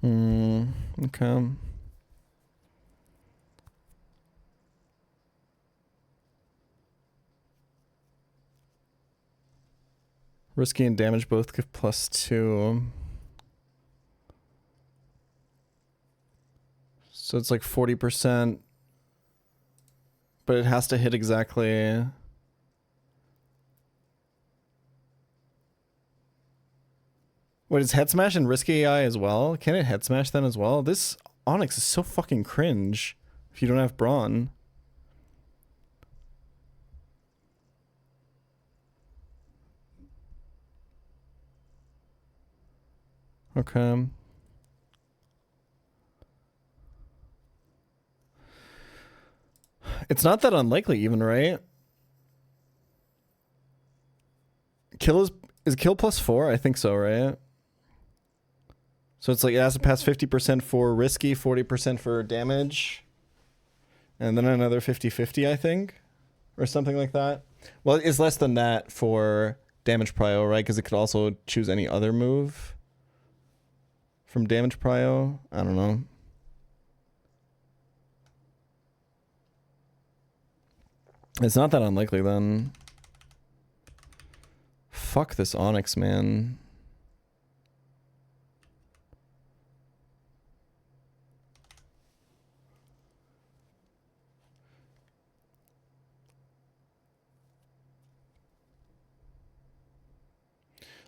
Okay. Risky and damage both give +2. So it's like 40%. But it has to hit exactly. Wait, is Head Smash and Risky AI as well? Can it Head Smash then as well? This Onyx is so fucking cringe if you don't have Brawn. Okay. It's not that unlikely even, right? Kill is kill +4? I think so, right? So it's like it has to pass 50% for risky, 40% for damage. And then another 50-50, I think. Or something like that. Well, it's less than that for damage prio, right? Because it could also choose any other move from damage prio. I don't know. It's not that unlikely then. Fuck this Onyx, man.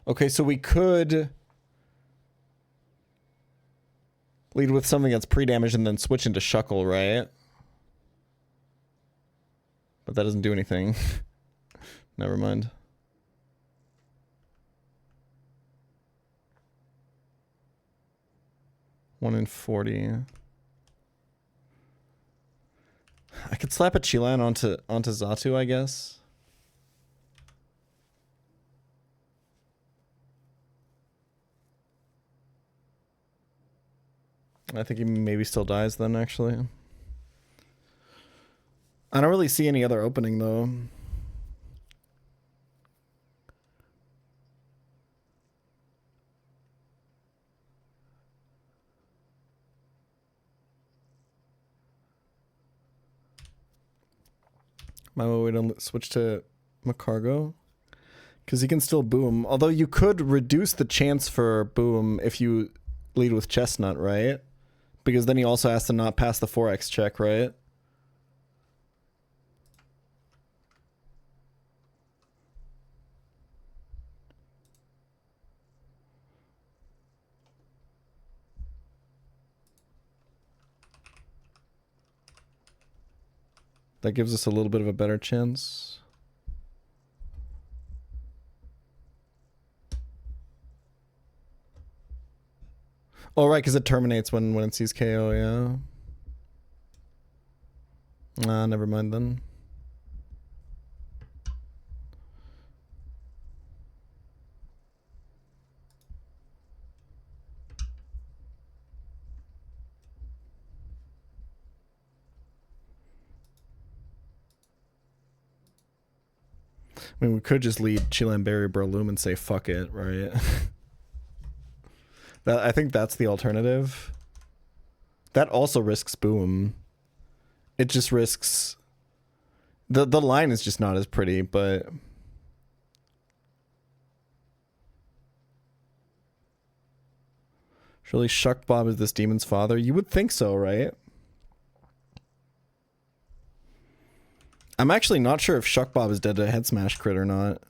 Okay, so we could lead with something that's pre-damaged and then switch into Shuckle, right? But that doesn't do anything. Never mind. One in 40. I could slap a Chelan onto Xatu, I guess. I think he maybe still dies then, actually. I don't really see any other opening, though. My way to switch to Macargo. Because he can still boom. Although you could reduce the chance for boom if you lead with Chestnut, right? Because then he also has to not pass the 4x check, right? That gives us a little bit of a better chance. Oh, right, because it terminates when it sees KO, yeah. Never mind then. I mean, we could just lead Chilamberry Burloom and say fuck it, right? I think that's the alternative. That also risks boom. It just risks... The line is just not as pretty, but... Surely Shuck Bob is this demon's father? You would think so, right? I'm actually not sure if Shuck Bob is dead to head smash crit or not.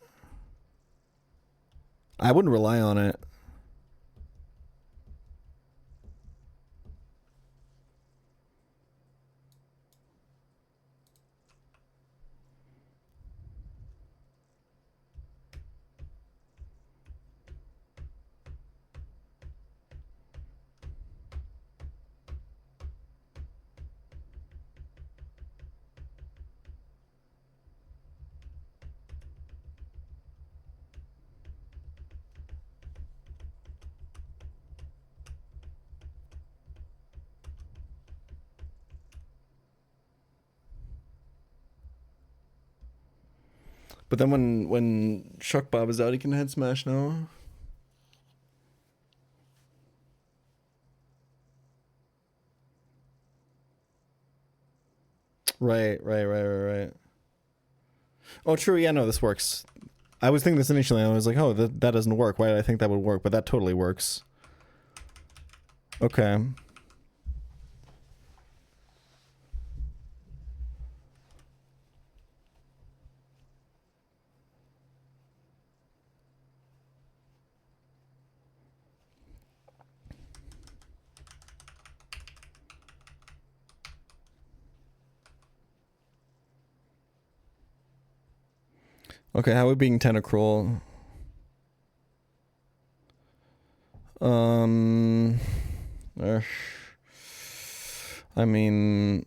I wouldn't rely on it. But then when Shuck Bob is out, he can head smash now. Right. Oh, true. Yeah, no, this works. I was thinking this initially, and I was like, oh, that doesn't work. Why did I think that would work? But that totally works. Okay. Okay, how are we being tentacruel? I mean...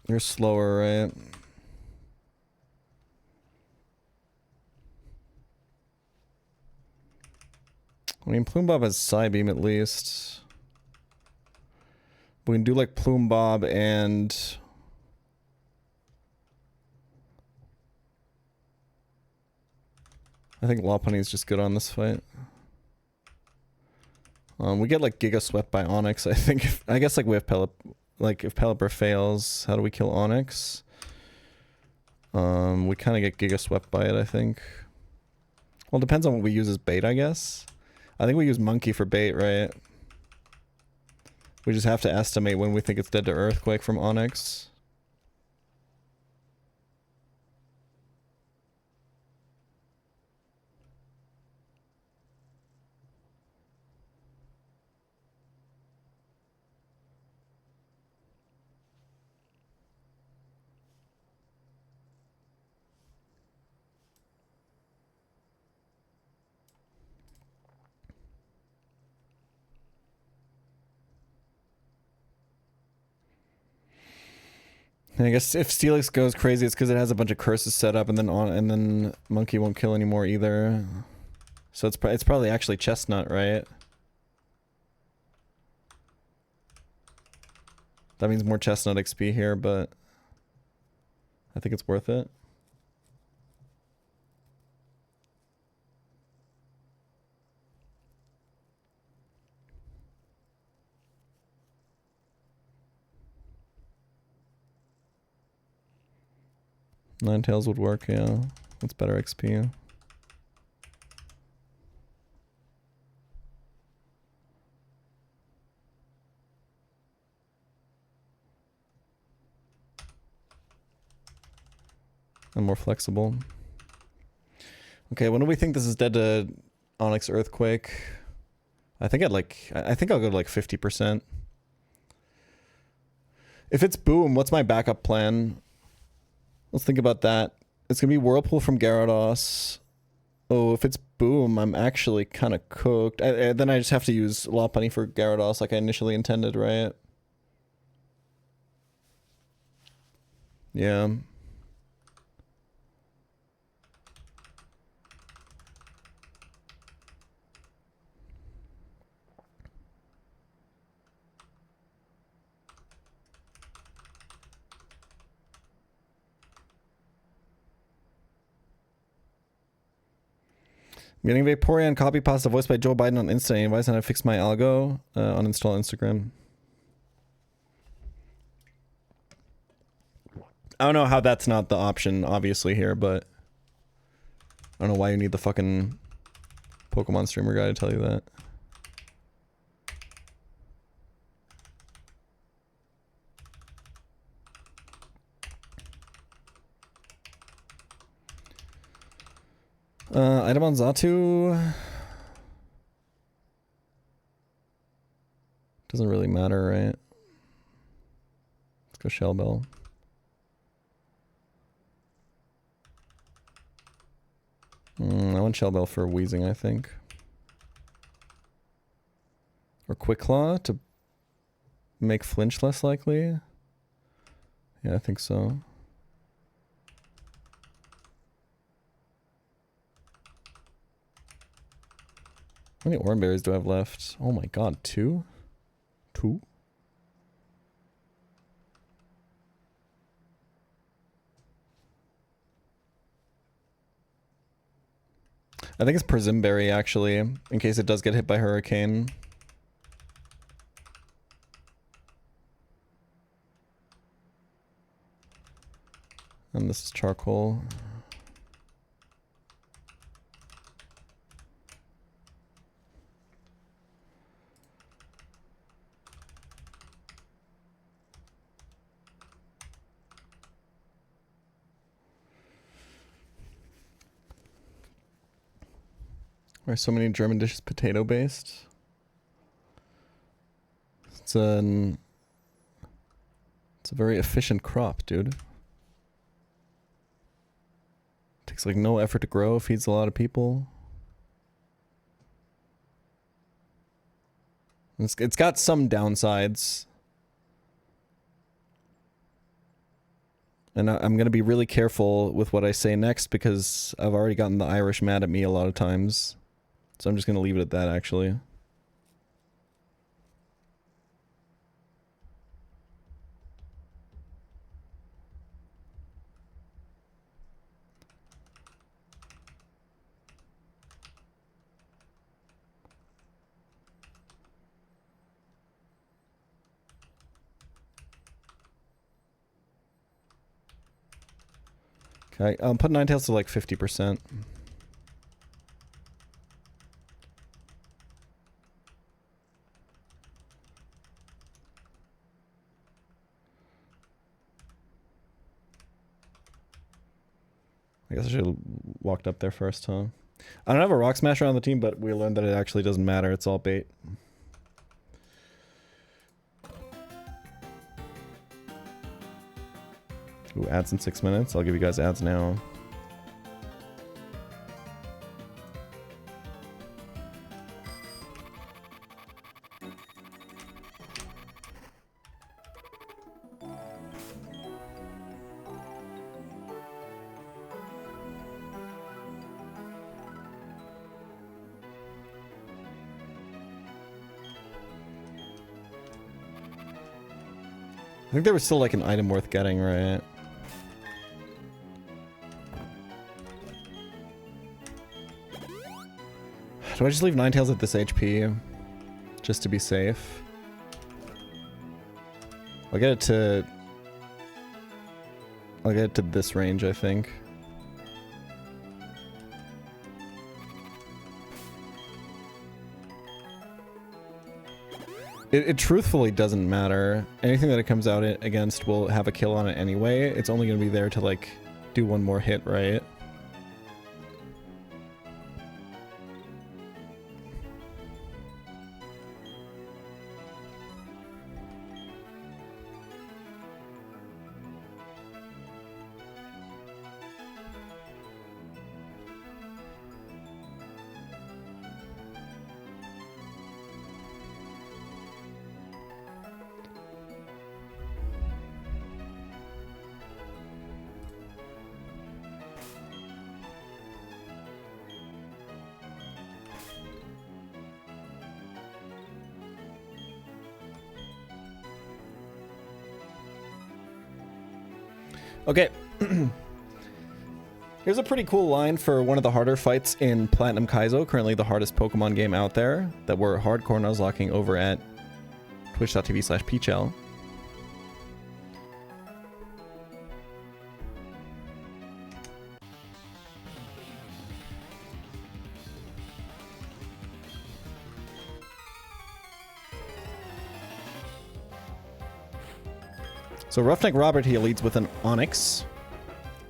You're slower, right? I mean, Plume Bob has Psybeam at least. We can do like Plume Bob and... I think Lopunny is just good on this fight. We get like Giga Swept by Onyx, I think. I guess like we have if Pelipper fails, how do we kill Onyx? We kind of get Giga Swept by it, I think. Well, it depends on what we use as bait, I guess. I think we use Monkey for bait, right? We just have to estimate when we think it's dead to Earthquake from Onyx. I guess if Steelix goes crazy, it's because it has a bunch of curses set up, and then Monkey won't kill anymore either. So it's probably actually Chestnut, right? That means more Chestnut XP here, but I think it's worth it. Ninetales would work, yeah. That's better XP. And more flexible. Okay, when do we think this is dead to Onyx Earthquake? I think I'll go to like 50%. If it's boom, what's my backup plan? Let's think about that. It's gonna be Whirlpool from Gyarados. Oh, if it's boom, I'm actually kind of cooked. Then I just have to use Lopunny for Gyarados like I initially intended, right? Yeah. I'm getting Vaporeon copy pasta voiced by Joe Biden on Insta. Why isn't I fix my algo? Uninstall Instagram. I don't know how that's not the option, obviously, here, but I don't know why you need the fucking Pokemon streamer guy to tell you that. Item on Zatu. Doesn't really matter, right? Let's go Shell Bell. I want Shell Bell for Wheezing, I think. Or Quick Claw to make flinch less likely. Yeah, I think so. How many Oran Berries do I have left? Oh my god, 2? 2? I think it's Prismberry, actually, in case it does get hit by Hurricane. And this is Charcoal. Why are so many German dishes potato based? It's a very efficient crop, dude. Takes like no effort to grow, feeds a lot of people. It's got some downsides. And I'm going to be really careful with what I say next because I've already gotten the Irish mad at me a lot of times. So I'm just going to leave it at that, actually. Okay, put Ninetales to like 50%. I guess I should have walked up there first, huh? I don't have a Rock Smasher on the team, but we learned that it actually doesn't matter. It's all bait. Ooh, ads in 6 minutes. I'll give you guys ads now. I think there was still like an item worth getting, right? Do I just leave Ninetales at this HP? Just to be safe? I'll get it to this range, I think. It truthfully doesn't matter. Anything that it comes out against will have a kill on it anyway. It's only going to be there to, like, do one more hit, right? Okay. Here's a pretty cool line for one of the harder fights in Platinum Kaizo, currently the hardest Pokemon game out there, that we're hardcore nuzlocking over at twitch.tv/pchel. So Roughneck Robert here leads with an Onyx.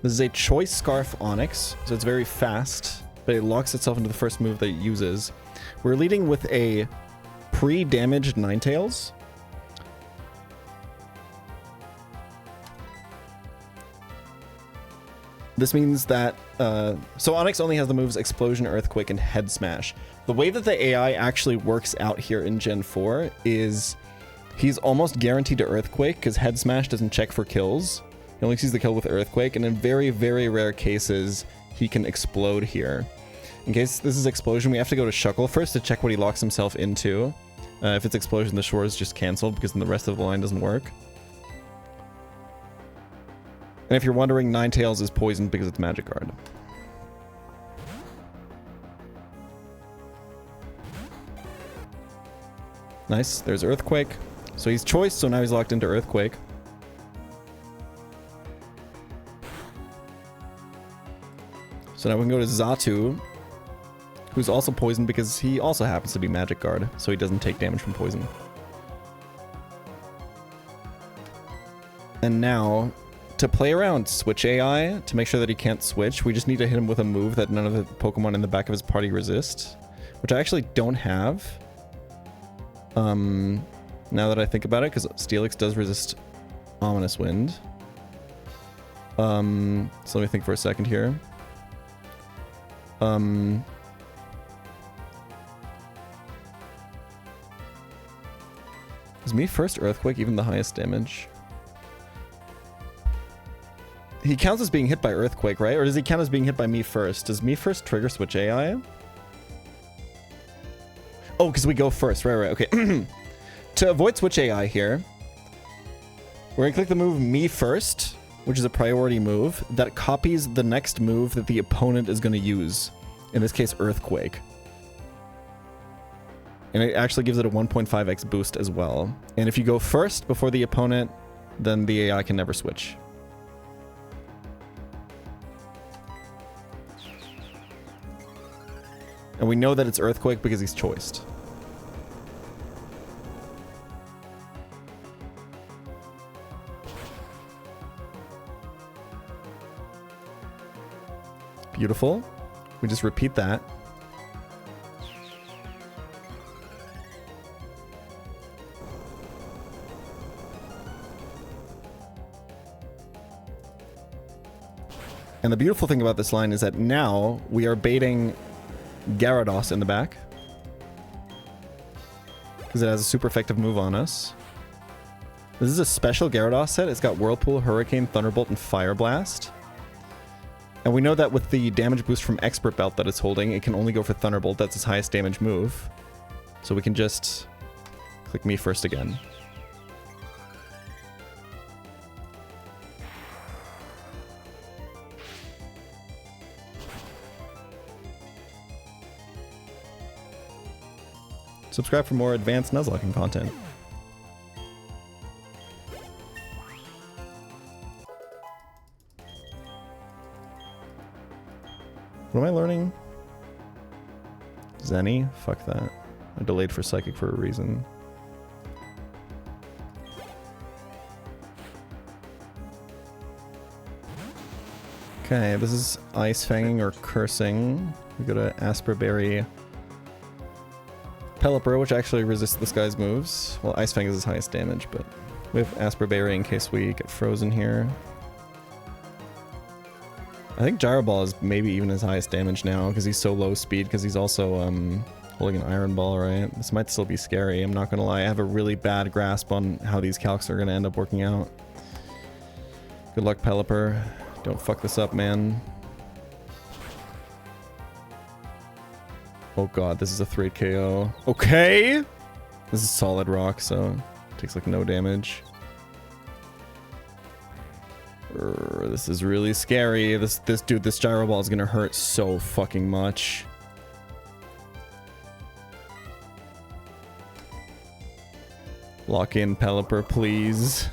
This is a Choice Scarf Onyx, so it's very fast, but it locks itself into the first move that it uses. We're leading with a pre-damaged Ninetales. This means that, so Onyx only has the moves Explosion, Earthquake, and Head Smash. The way that the AI actually works out here in Gen 4 is he's almost guaranteed to Earthquake because Head Smash doesn't check for kills. He only sees the kill with Earthquake, and in very, very rare cases, he can explode here. In case this is Explosion, we have to go to Shuckle first to check what he locks himself into. If it's Explosion, the shore is just cancelled because then the rest of the line doesn't work. And if you're wondering, Ninetales is poisoned because it's Magic Guard. Nice, there's Earthquake. So he's choiced, so now he's locked into Earthquake. So now we can go to Xatu, who's also poisoned because he also happens to be Magic Guard, so he doesn't take damage from poison. And now, to play around Switch AI, to make sure that he can't switch, we just need to hit him with a move that none of the Pokemon in the back of his party resist, which I actually don't have. Now that I think about it, because Steelix does resist Ominous Wind. So let me think for a second here. Is me first Earthquake even the highest damage? He counts as being hit by Earthquake, right? Or does he count as being hit by me first? Does me first trigger Switch AI? Oh, because we go first. Right, okay. To avoid Switch AI here, we're going to click the move Me First, which is a priority move that copies the next move that the opponent is going to use. In this case, Earthquake. And it actually gives it a 1.5x boost as well. And if you go first before the opponent, then the AI can never switch. And we know that it's Earthquake because he's choiced. Beautiful. We just repeat that. And the beautiful thing about this line is that now we are baiting Gyarados in the back, because it has a super effective move on us. This is a special Gyarados set. It's got Whirlpool, Hurricane, Thunderbolt, and Fire Blast. And we know that with the damage boost from Expert Belt that it's holding, it can only go for Thunderbolt. That's its highest damage move. So we can just click Me First again. Subscribe for more advanced Nuzlocking content. What am I learning? Zenny? Fuck that. I delayed for Psychic for a reason. Okay, this is Ice Fanging or Cursing. We go to Asper Berry. Pelipper, which actually resists this guy's moves. Well, Ice Fang is his highest damage, but we have Asper Berry in case we get frozen here. I think Gyro Ball is maybe even his highest damage now because he's so low speed, because he's also holding an Iron Ball, right? This might still be scary, I'm not gonna lie. I have a really bad grasp on how these calcs are gonna end up working out. Good luck, Pelipper. Don't fuck this up, man. Oh god, this is a 3 KO. Okay! This is solid rock, so it takes like no damage. This is really scary. This gyro ball is gonna hurt so fucking much. Lock in Pelipper, please.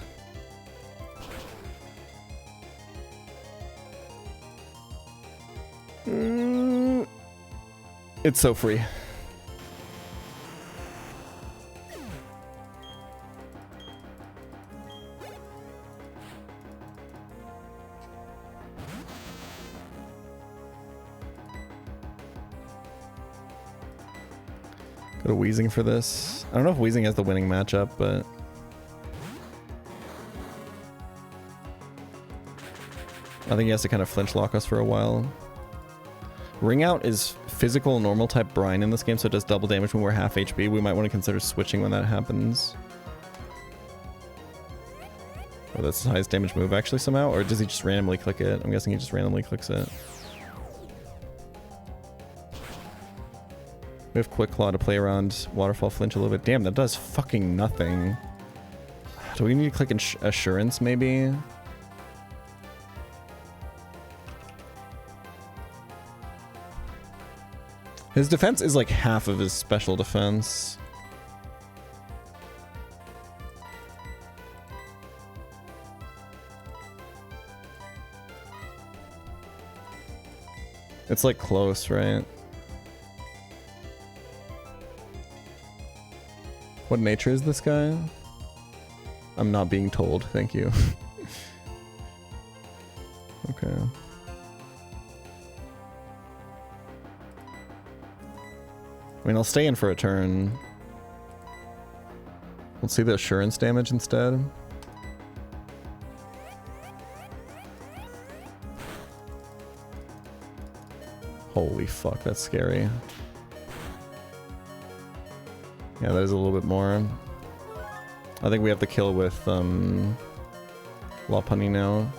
It's so free. Go to Wheezing for this. I don't know if Wheezing has the winning matchup, but I think he has to kind of flinch lock us for a while. Ring Out is physical normal type brine in this game, so it does double damage when we're half HP. We might want to consider switching when that happens. Oh, that's his highest damage move actually somehow, or does he just randomly click it? I'm guessing he just randomly clicks it. We have Quick Claw to play around Waterfall Flinch a little bit. Damn, that does fucking nothing. Do we need to click Assurance, maybe? His defense is like half of his special defense. It's like close, right? What nature is this guy? I'm not being told, thank you. Okay. I mean, I'll stay in for a turn. Let's see the assurance damage instead. Holy fuck, that's scary. Yeah, that is a little bit more. I think we have to kill with Lopunny now.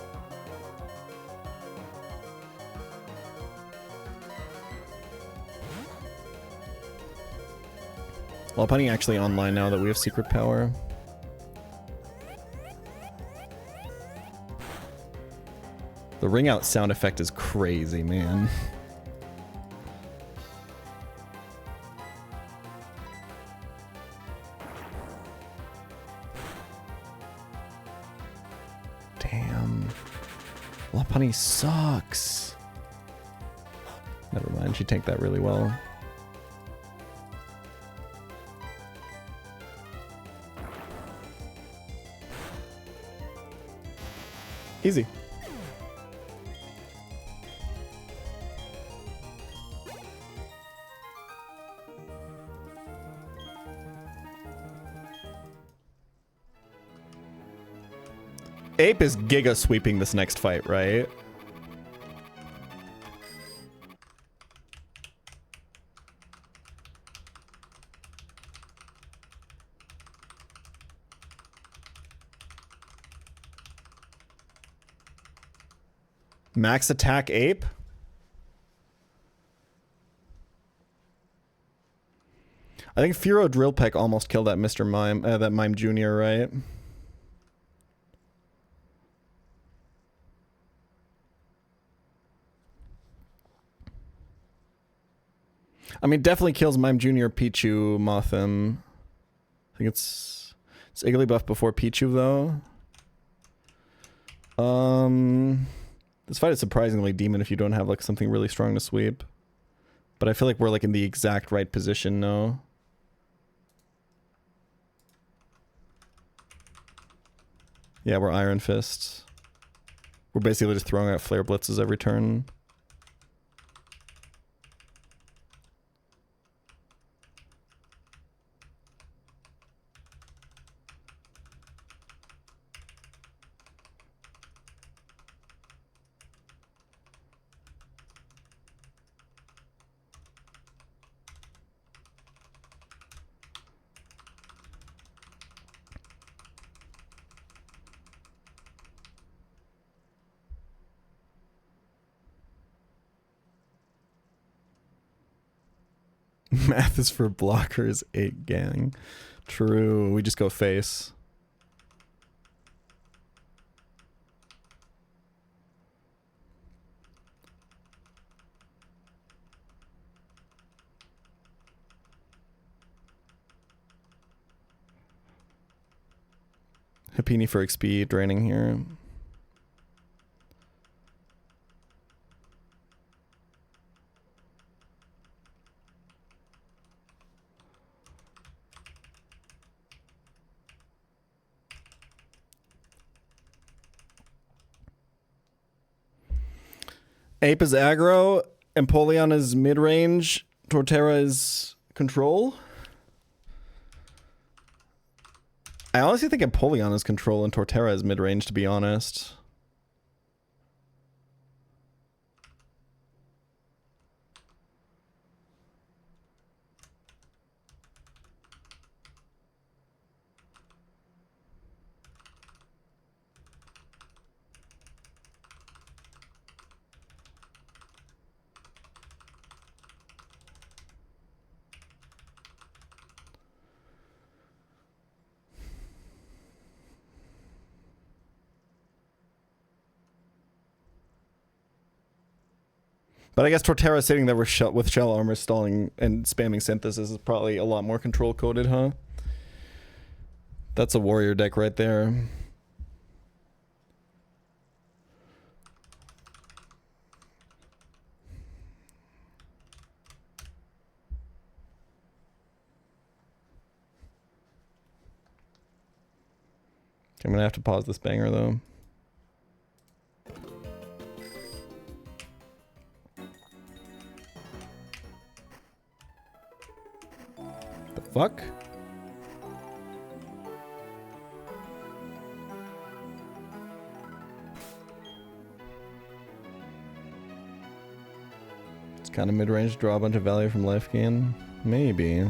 Lopunny actually online now that we have secret power. The ring out sound effect is crazy, man. Damn. Lopunny sucks. Never mind, she tanked that really well. Easy. Ape is giga sweeping this next fight, right? Max attack Ape? I think Furo Drill Peck almost killed that Mr. Mime, that Mime Jr., right? I mean, definitely kills Mime Jr., Pichu, Mothim. I think it's Igglybuff before Pichu, though. This fight is surprisingly demon if you don't have like something really strong to sweep. But I feel like we're like in the exact right position now. Yeah, we're Iron Fist. We're basically just throwing out Flare Blitzes every turn. Math is for blockers, 8 gang. True, we just go face. Hapini for XP draining here. Ape is aggro, Empoleon is mid-range, Torterra is control. I honestly think Empoleon is control and Torterra is mid-range, to be honest. But I guess Torterra sitting there with shell armor stalling and spamming synthesis is probably a lot more control coded, huh? That's a warrior deck right there. I'm gonna have to pause this banger though. The fuck? It's kind of mid-range, draw a bunch of value from life gain. Maybe.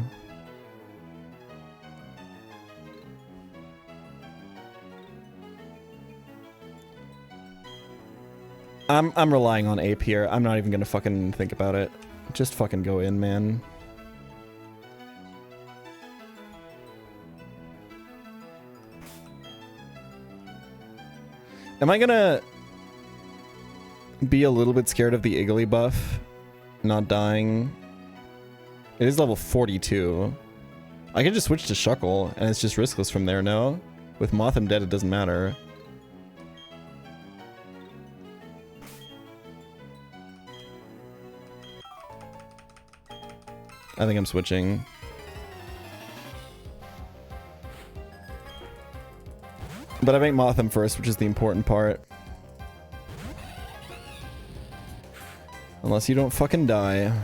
I'm relying on Ape here. I'm not even gonna fucking think about it. Just fucking go in, man. Am I gonna be a little bit scared of the Iggly buff not dying? It is level 42. I can just switch to Shuckle and it's just riskless from there, no? With Mothim dead, it doesn't matter. I think I'm switching. But I make Mothim first, which is the important part. Unless you don't fucking die.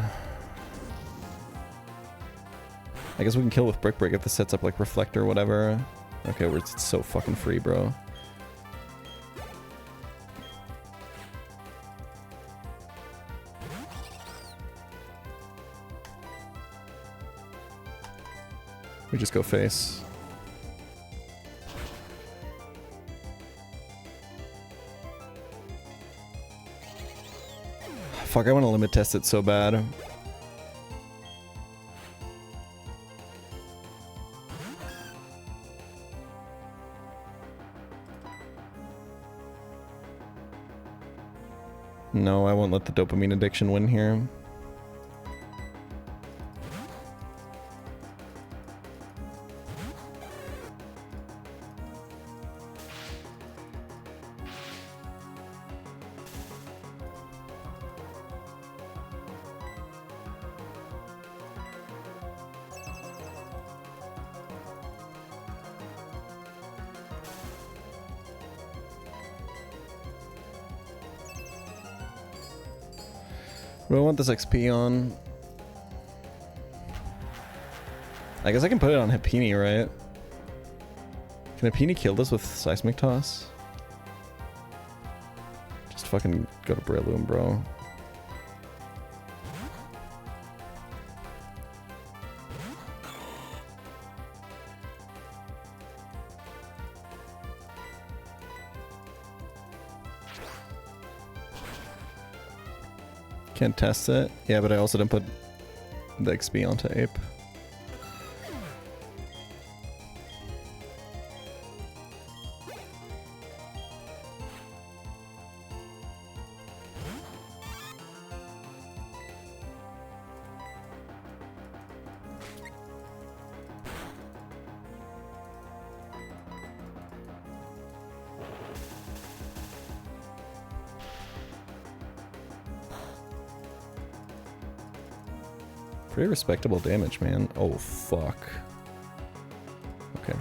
I guess we can kill with Brick Break if this sets up like Reflector or whatever. Okay, it's so fucking free, bro. We just go face. Fuck, I want to limit test it so bad. No, I won't let the dopamine addiction win here. What do I want this XP on? I guess I can put it on Hapini, right? Can Hapini kill this with Seismic Toss? Just fucking go to Breloom, bro. Can't test it. Yeah, but I also didn't put the XP onto Ape. Pretty respectable damage, man. Oh, fuck. Okay.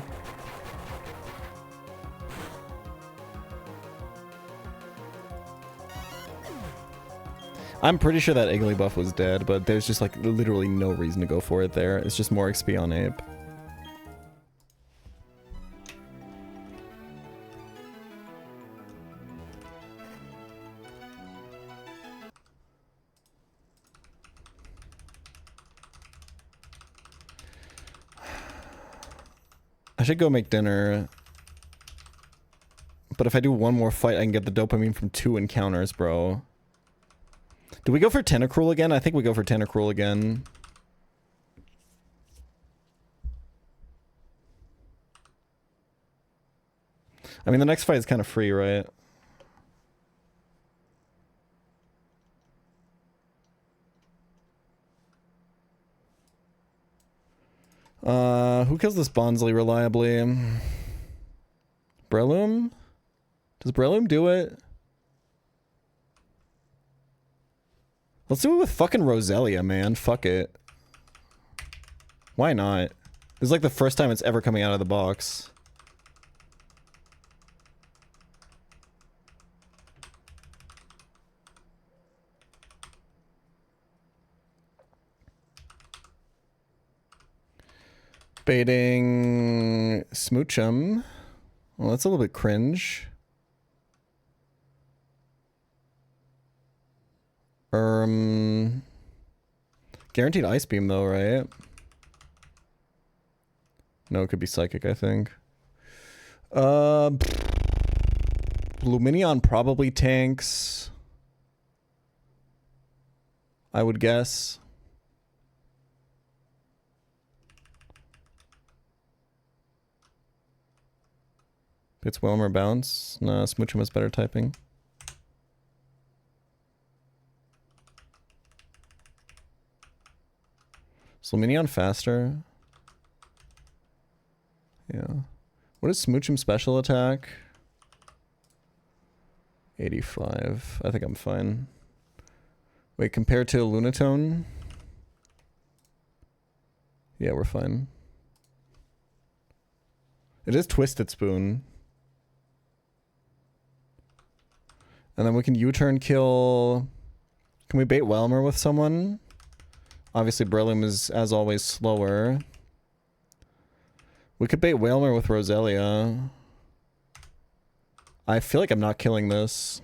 I'm pretty sure that Iggly buff was dead, but there's just like literally no reason to go for it there. It's just more XP on Ape. I should go make dinner. But if I do one more fight, I can get the dopamine from 2 encounters, bro. Do we go for Tentacruel again? I think we go for Tentacruel again. I mean, the next fight is kind of free, right? Who kills this Bonsly reliably? Breloom? Does Breloom do it? Let's do it with fucking Roselia, man. Fuck it. Why not? This is like the first time it's ever coming out of the box. Baiting Smoochum. Well, that's a little bit cringe. Guaranteed Ice Beam though, right? No, it could be Psychic, I think. Lumineon probably tanks. I would guess. It's Wilmer bounce. No, Smoochum is better typing. Is Lumineon faster? Yeah. What is Smoochum special attack? 85. I think I'm fine. Wait, compared to Lunatone? Yeah, we're fine. It is Twisted Spoon. And then we can U-turn kill... Can we bait Whelmer with someone? Obviously, Breloom is, as always, slower. We could bait Whalmer with Roselia. I feel like I'm not killing this.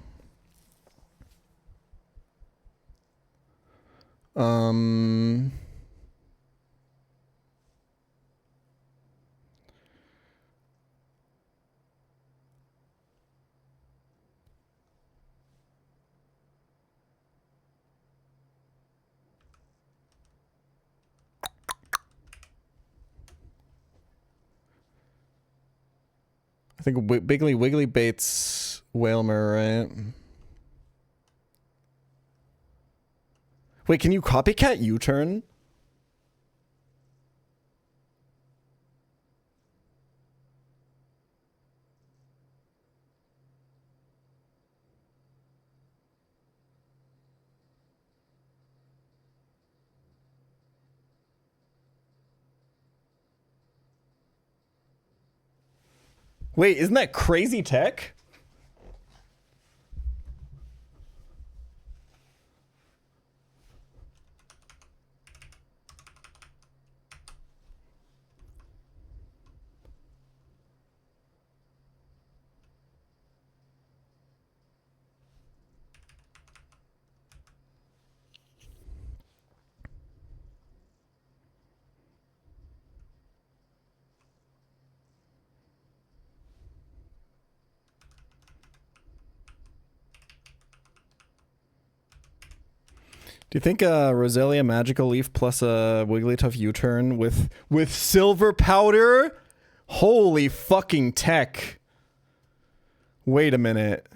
I think Biggly Wiggly baits Whalmer, right? Wait, can you copycat U-turn? Wait, isn't that crazy tech? Do you think Roselia Magical Leaf plus a Wigglytuff U-turn with Silver Powder? Holy fucking tech. Wait a minute.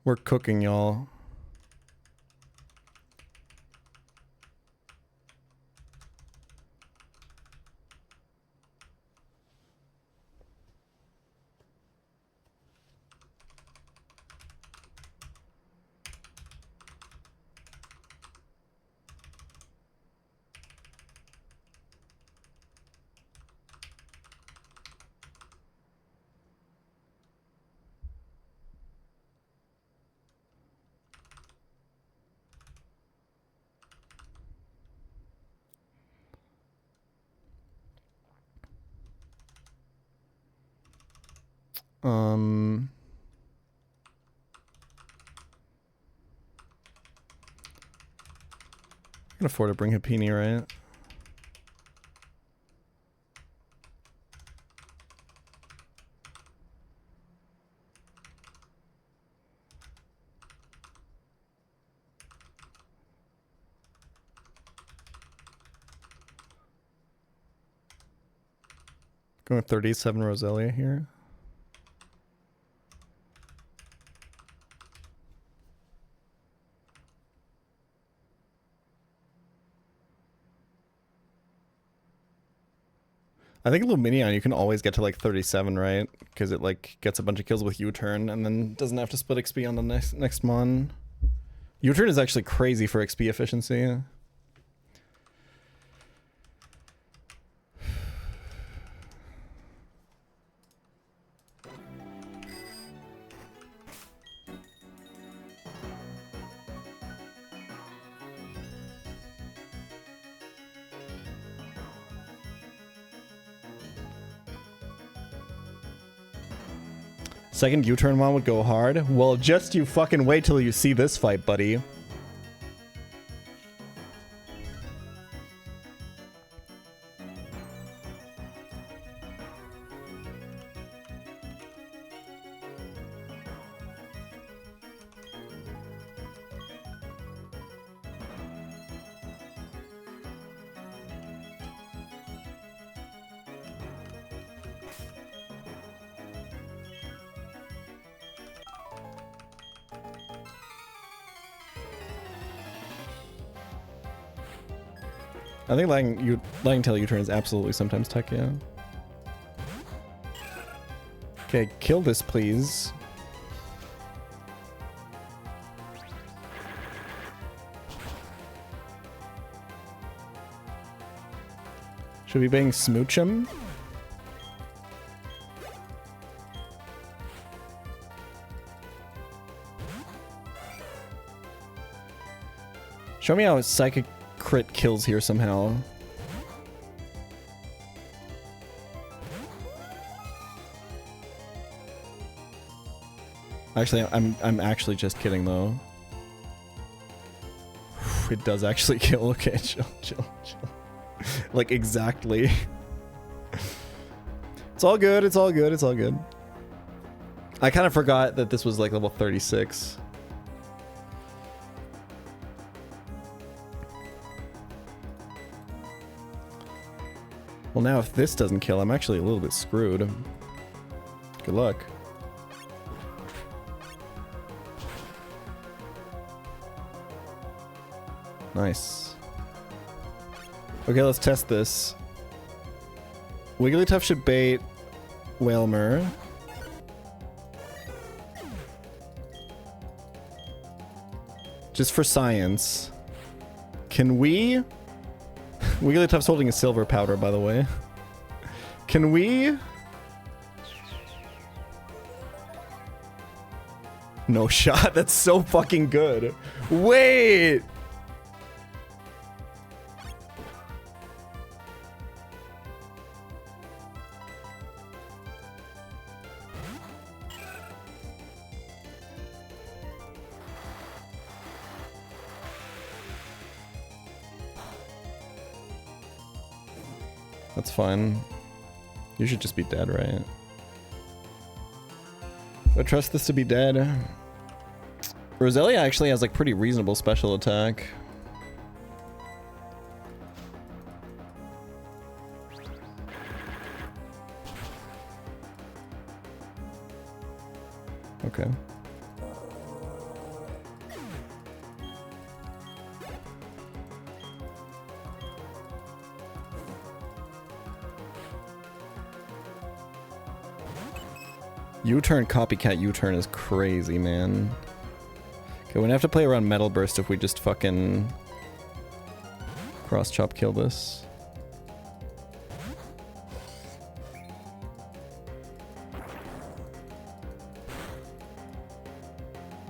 We're cooking, y'all. I can afford to bring Hapini, right? Going with 37 Roselia here. I think Luminion you can always get to like 37, right? Because it like gets a bunch of kills with U-turn and then doesn't have to split XP on the next mon. U-turn is actually crazy for XP efficiency. Second U-turn one would go hard. Well, just you fucking wait till you see this fight, buddy. I think lagging tail U-turn is absolutely sometimes tech, yeah. Okay, kill this, please. Should we bang smooch him? Show me how psychic crit kills here somehow. Actually, I'm actually just kidding though. It does actually kill. Okay, chill. Like exactly. It's all good. It's all good. It's all good. I kind of forgot that this was like level 36. Well, now if this doesn't kill, I'm actually a little bit screwed. Good luck. Nice. Okay, let's test this. Wigglytuff should bait Whalmer. Just for science. Can we... Wigglytuff's holding a silver powder, by the way. Can we... No shot. That's so fucking good. Wait! That's fine. You should just be dead, right? I trust this to be dead. Roselia actually has like pretty reasonable special attack. Okay. U-turn copycat U-turn is crazy, man. Okay, we're gonna have to play around Metal Burst if we just fucking cross chop kill this.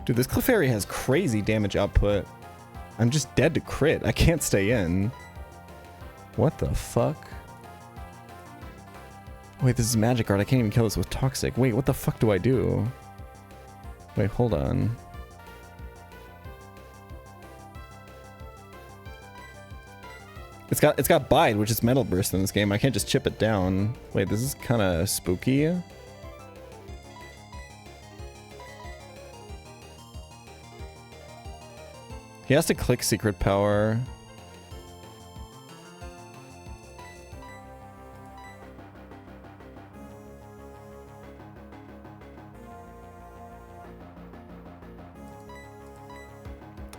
Dude, this Clefairy has crazy damage output. I'm just dead to crit. I can't stay in. What the fuck? Wait, this is magic art. I can't even kill this with toxic. Wait, what the fuck do I do? Wait, hold on. It's got bite, which is metal burst in this game. I can't just chip it down. Wait, this is kind of spooky. He has to click secret power.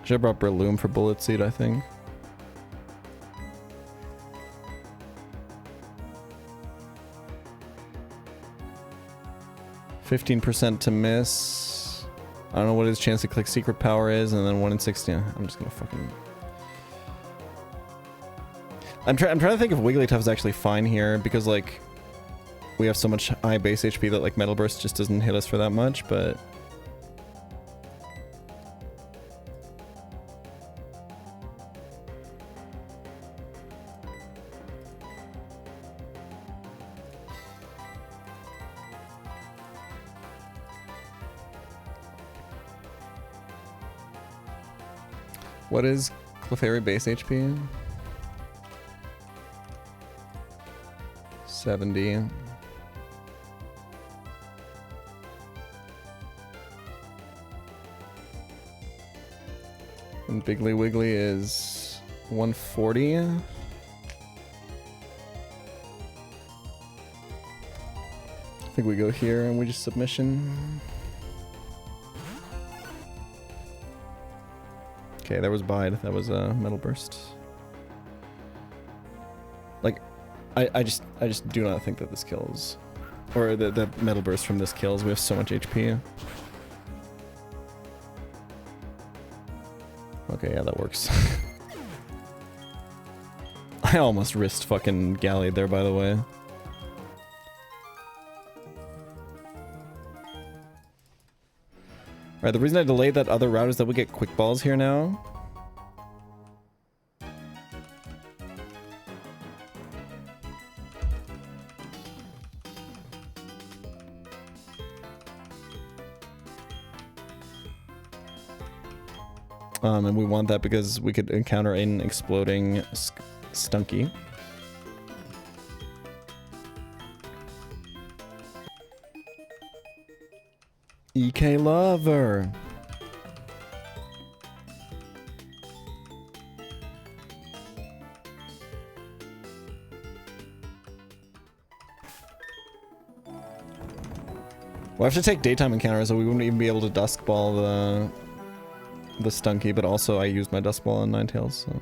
Should have brought Breloom for Bullet Seed, I think. %15% to miss. I don't know what his chance to click secret power is, and then 1 in 16. I'm just gonna fucking... I'm trying to think if Wigglytuff is actually fine here, because like we have so much high base HP that like Metal Burst just doesn't hit us for that much, but... What is Clefairy base HP? 70. And Biggly Wiggly is 140. I think we go here and we just submission. Okay, there was Bide. That was a Metal Burst. Like, I just do not think that this kills. Or that Metal Burst from this kills. We have so much HP. Okay, yeah, that works. I almost risked fucking Gallied there, by the way. Right, the reason I delayed that other route is that we get quick balls here now. And we want that because we could encounter an exploding Stunky. EK Lover. We'll have to take daytime encounters, so we wouldn't even be able to Dusk Ball the Stunky, but also I used my Dusk Ball on Ninetales, so...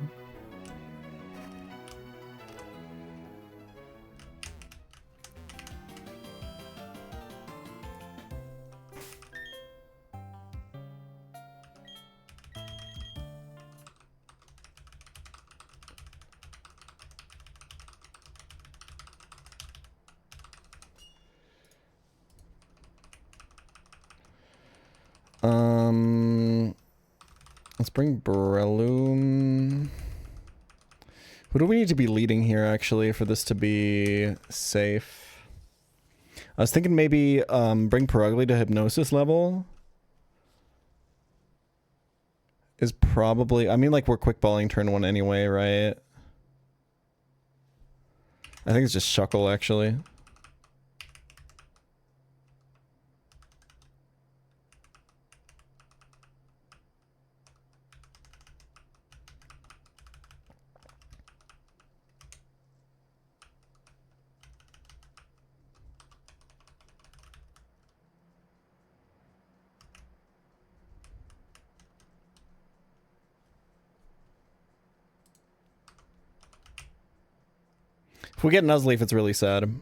Let's bring Breloom. Who do we need to be leading here, actually, for this to be safe? I was thinking maybe bring Perugly to Hypnosis level. Is probably... I mean, like, we're quick balling turn 1 anyway, right? I think it's just Shuckle, actually. If we get Nuzleaf, it's really sad.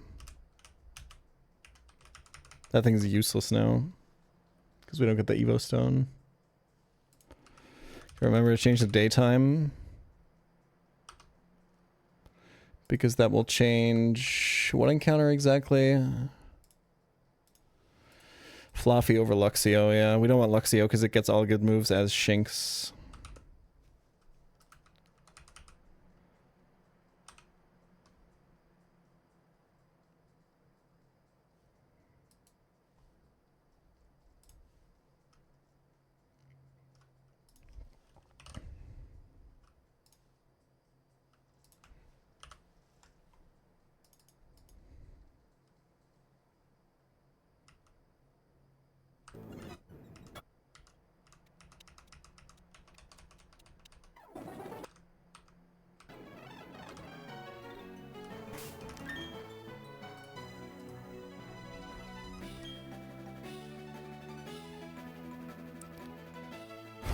That thing's useless now. Because we don't get the Evo Stone. Remember to change the daytime. Because that will change... What encounter exactly? Fluffy over Luxio, yeah. We don't want Luxio because it gets all good moves as Shinx.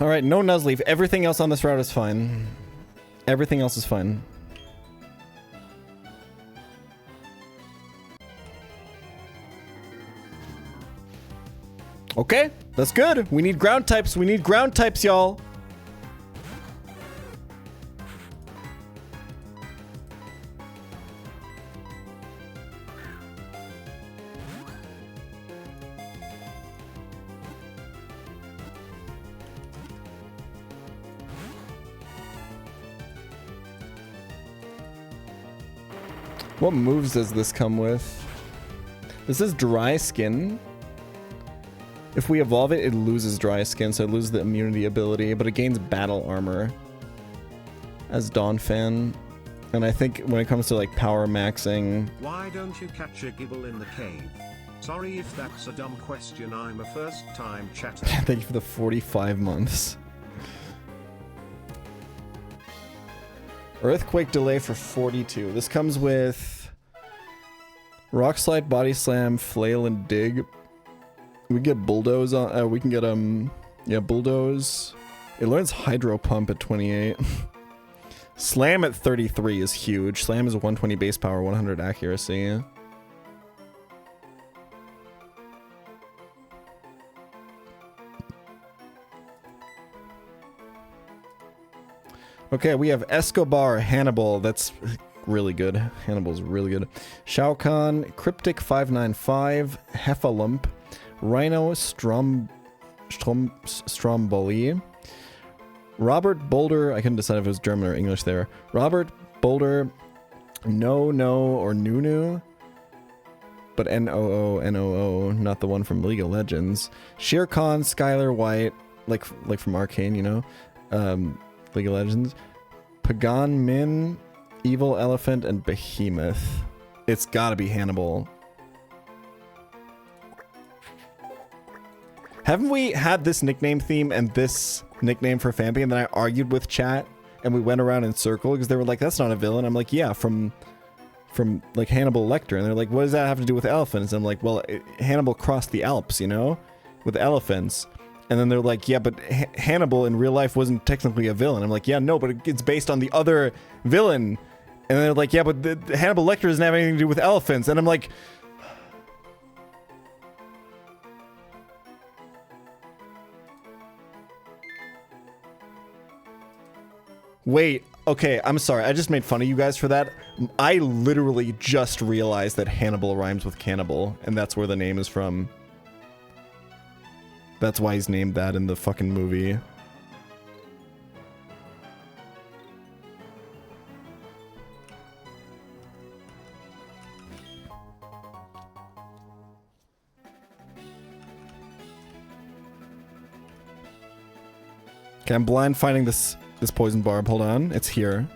All right, no Nuzleaf. Everything else on this route is fine. Everything else is fine. Okay, that's good. We need ground types. We need ground types, y'all. What moves does this come with? This is dry skin. If we evolve it, it loses dry skin, so it loses the immunity ability, but it gains battle armor as Dawnfan. And I think when it comes to like power maxing... Why don't you catch a gibble in the cave? Sorry if that's a dumb question, I'm a first-time chatter. Thank you for the 45 months. Earthquake delay for 42. This comes with Rock Slide, Body Slam, Flail, and Dig. We get Bulldoze on. We can get yeah, Bulldoze. It learns Hydro Pump at 28. Slam at 33 is huge. Slam is 120 base power, 100 accuracy. Okay, we have Escobar, Hannibal. That's really good. Hannibal's really good. Shao Kahn, Cryptic 595, Heffalump, Rhino Stromboli, Robert Boulder. I couldn't decide if it was German or English there. Robert Boulder, No or Nunu, but N-O-O, not the one from League of Legends. Shere Khan, Skylar White, like from Arcane, you know. League of Legends. Pagan Min, Evil Elephant, and Behemoth. It's gotta be Hannibal. Haven't we had this nickname theme and this nickname for Fampi, and then I argued with chat and we went around in circle because they were like, that's not a villain. I'm like, yeah, from like Hannibal Lecter. And they're like, what does that have to do with elephants? And I'm like, well, Hannibal crossed the Alps, you know, with elephants. And then they're like, yeah, but Hannibal in real life wasn't technically a villain. I'm like, yeah, no, but it's based on the other villain. And they're like, yeah, but Hannibal Lecter doesn't have anything to do with elephants. And I'm like... Wait, okay, I'm sorry. I just made fun of you guys for that. I literally just realized that Hannibal rhymes with cannibal, and that's where the name is from. That's why he's named that in the fucking movie. Okay, I'm blind finding this poison barb. Hold on. It's here.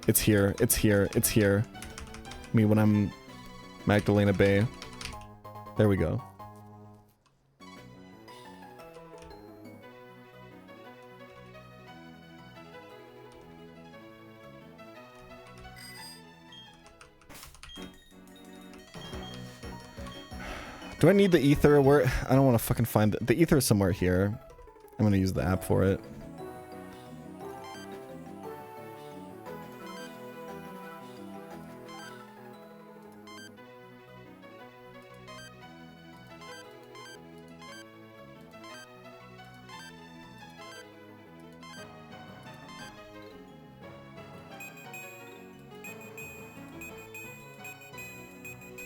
It's here. It's here. It's here. Me when I'm Magdalena Bay. There we go. Do I need the ether? Where I don't want to fucking find the ether is somewhere here. I'm gonna use the app for it.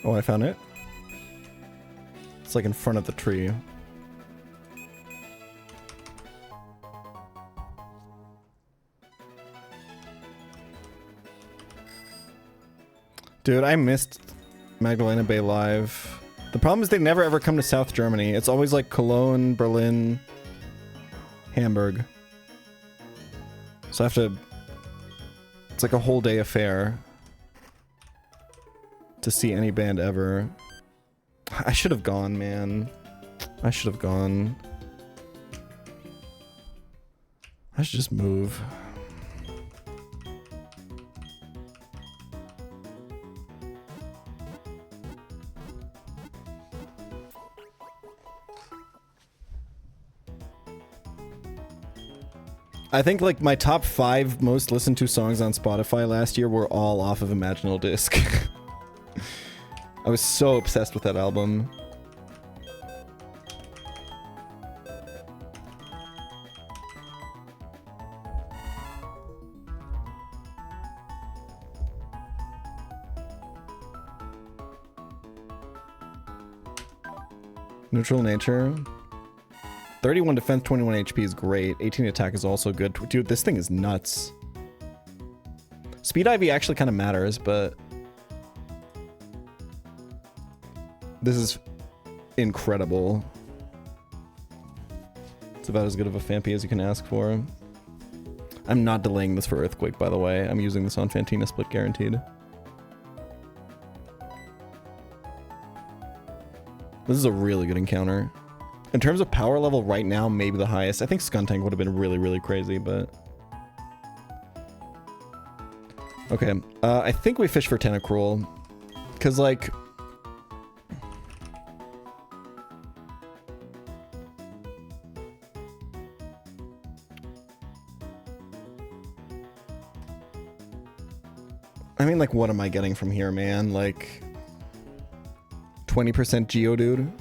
Oh, I found it. It's like in front of the tree. Dude, I missed Magdalena Bay Live. The problem is they never ever come to South Germany. It's always like Cologne, Berlin, Hamburg. So I have to... It's like a whole day affair to see any band ever. I should have gone, man. I should have gone. I should just move. I think like my top 5 most listened to songs on Spotify last year were all off of Imaginal Disc. I was so obsessed with that album. Neutral nature. 31 defense, 21 HP is great. 18 attack is also good. Dude, this thing is nuts. Speed IV actually kind of matters, but this is incredible. It's about as good of a Fampi as you can ask for. I'm not delaying this for Earthquake, by the way. I'm using this on Fantina Split guaranteed. This is a really good encounter. In terms of power level right now, maybe the highest. I think Skuntank would have been really, really crazy, but... Okay, I think we fish for Tentacruel. Because, like... I mean, like, what am I getting from here, man? Like... 20% Geodude?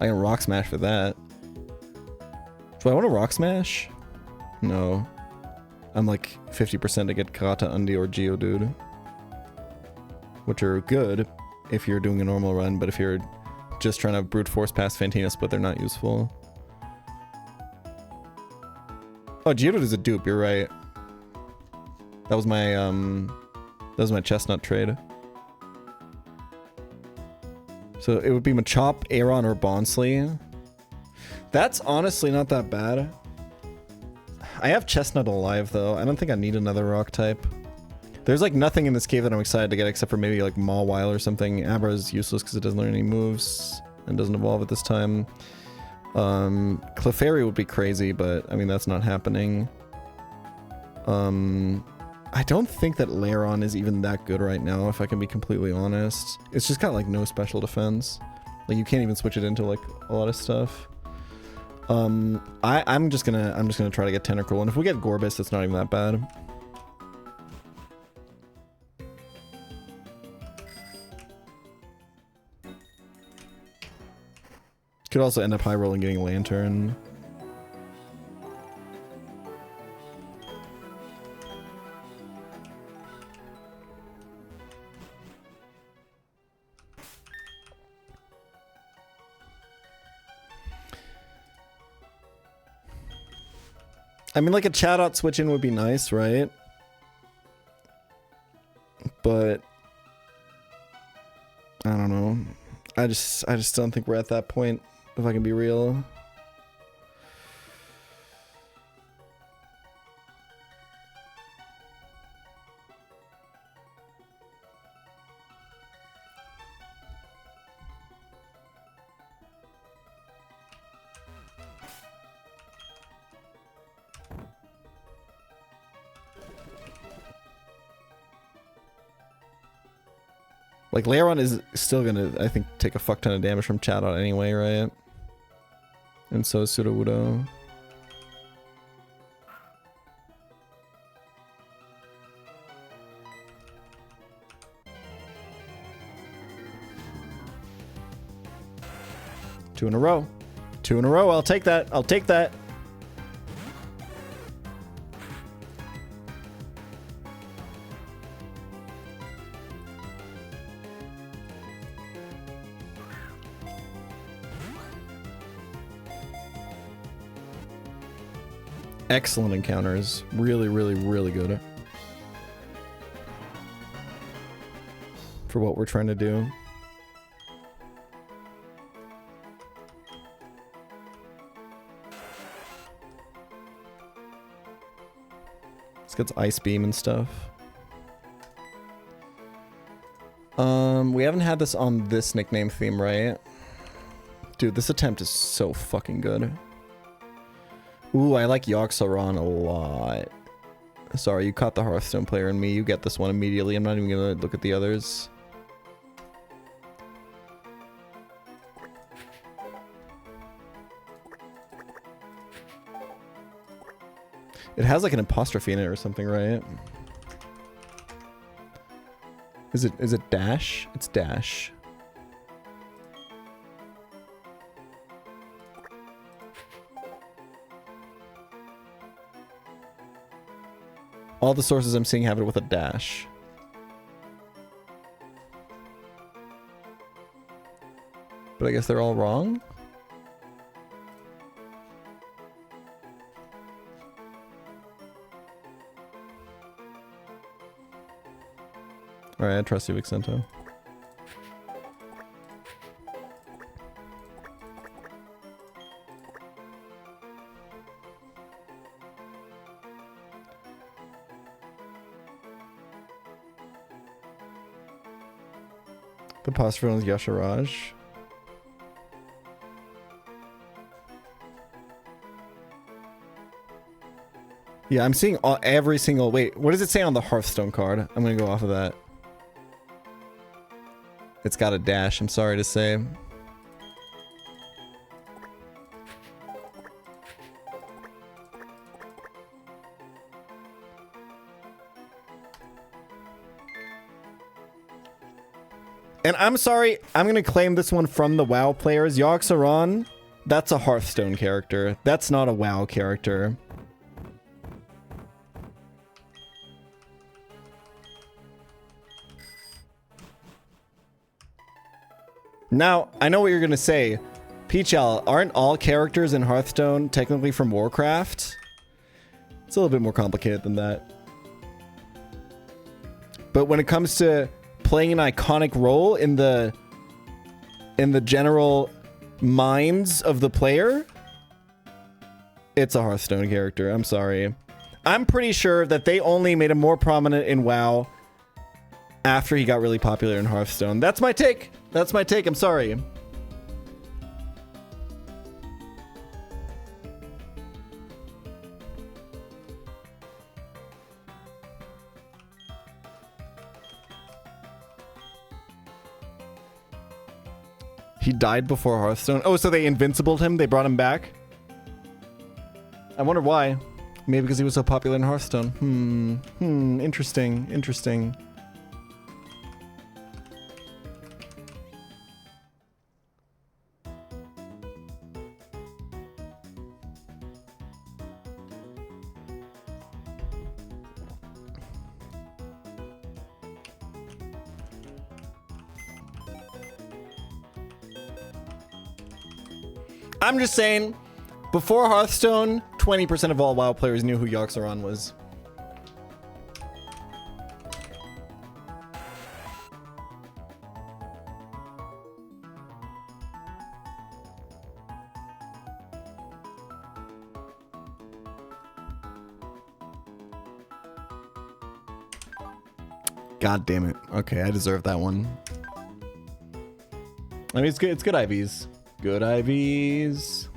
I can Rock Smash for that. Do I want to Rock Smash? No. I'm like 50% to get Kata, Undi, or Geodude. Which are good if you're doing a normal run, but if you're just trying to brute force past Fantina Split, they're not useful. Oh, Geodude is a dupe, you're right. That was my Chestnut trade. So it would be Machop, Aeron, or Bonsly. That's honestly not that bad. I have Chestnut alive, though. I don't think I need another rock type. There's like nothing in this cave that I'm excited to get except for maybe like Mawile or something. Abra is useless because it doesn't learn any moves and doesn't evolve at this time. Clefairy would be crazy, but I mean, that's not happening. I don't think that Lairon is even that good right now, if I can be completely honest. It's just got like no special defense. Like you can't even switch it into like a lot of stuff. I'm just gonna try to get Tentacruel, and if we get Gorbis, it's not even that bad. Could also end up high rolling getting Lantern. I mean, like a Chatot switch in would be nice, right? But I don't know. I just don't think we're at that point, if I can be real. Like, Lairon is still gonna, I think, take a fuck ton of damage from Chatot anyway, right? And so is Sudowoodo. Two in a row. 2 in a row, I'll take that. I'll take that. Excellent encounters. Really, really, really good. For what we're trying to do. This gets Ice Beam and stuff. We haven't had this on this nickname theme, right? Dude, this attempt is so fucking good. Ooh, I like Yogg-Saron a lot. Sorry, you caught the Hearthstone player in me. You get this one immediately. I'm not even gonna look at the others. It has like an apostrophe in it or something, right? Is it dash? It's dash. All the sources I'm seeing have it with a dash. But I guess they're all wrong? Alright, I trust you, Vicento. The apostrophe is Yasharaj. Yeah, I'm seeing every single... Wait, what does it say on the Hearthstone card? I'm gonna go off of that. It's got a dash, I'm sorry to say. And I'm sorry, I'm gonna claim this one from the WoW players. Yogg-Saron, that's a Hearthstone character. That's not a WoW character. Now, I know what you're gonna say. Peachal, aren't all characters in Hearthstone technically from Warcraft? It's a little bit more complicated than that. But when it comes to playing an iconic role in the general minds of the player, it's a Hearthstone character. I'm sorry. I'm pretty sure that they only made him more prominent in WoW after he got really popular in Hearthstone. That's my take. That's my take. I'm sorry. He died before Hearthstone. Oh, so they invincibled him? They brought him back? I wonder why. Maybe because he was so popular in Hearthstone. Interesting. Interesting. I'm just saying, before Hearthstone, 20% of all WoW players knew who Yogg-Saron was. God damn it. Okay, I deserve that one. I mean, it's good. It's good IVs. Good IVs.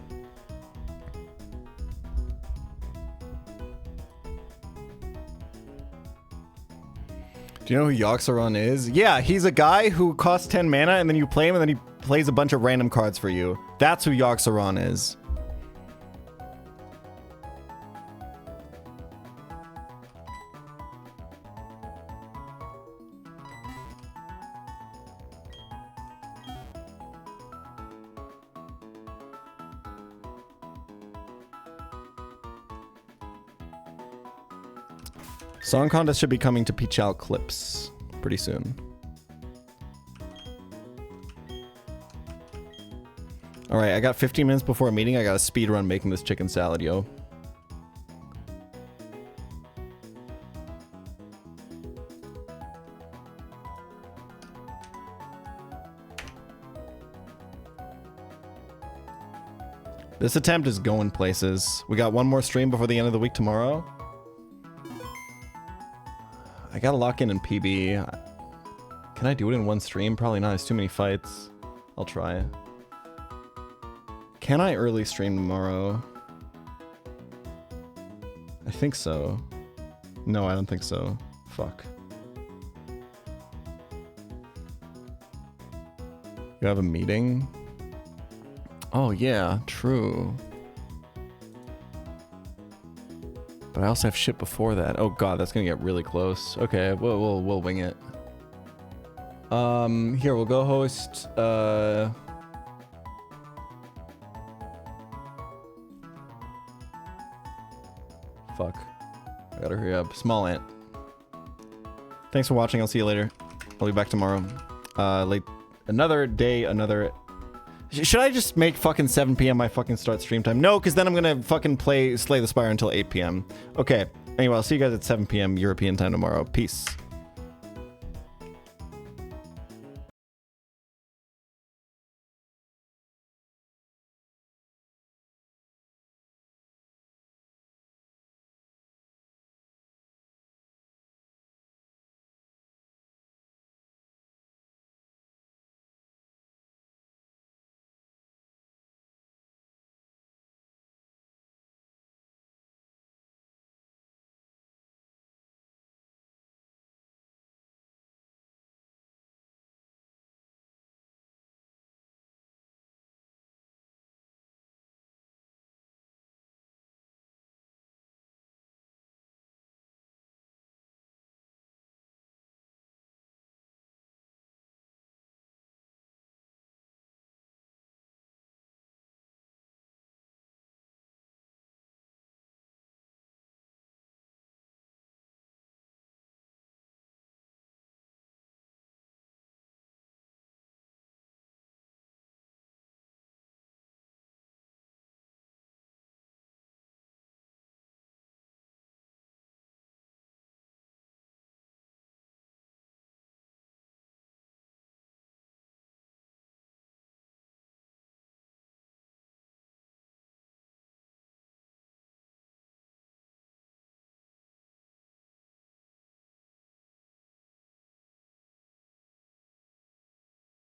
Do you know who Yogg-Saron is? Yeah, he's a guy who costs 10 mana and then you play him and then he plays a bunch of random cards for you. That's who Yogg-Saron is. Song contest should be coming to Peachal Clips pretty soon. Alright, I got 15 minutes before a meeting. I got a speed run making this chicken salad, yo. This attempt is going places. We got one more stream before the end of the week tomorrow. I gotta lock in PB. Can I do it in one stream? Probably not. It's too many fights. I'll try. Can I early stream tomorrow? I think so. No, I don't think so. Fuck. You have a meeting? Oh yeah, true. But I also have shit before that. Oh god, that's gonna get really close. Okay, we'll wing it. Here we'll go host. Fuck. I gotta hurry up. Small ant. Thanks for watching. I'll see you later. I'll be back tomorrow. Another day, another... Should I just make fucking 7 p.m. my fucking start stream time? No, because then I'm gonna fucking play Slay the Spire until 8 p.m. Okay. Anyway, I'll see you guys at 7 p.m. European time tomorrow. Peace.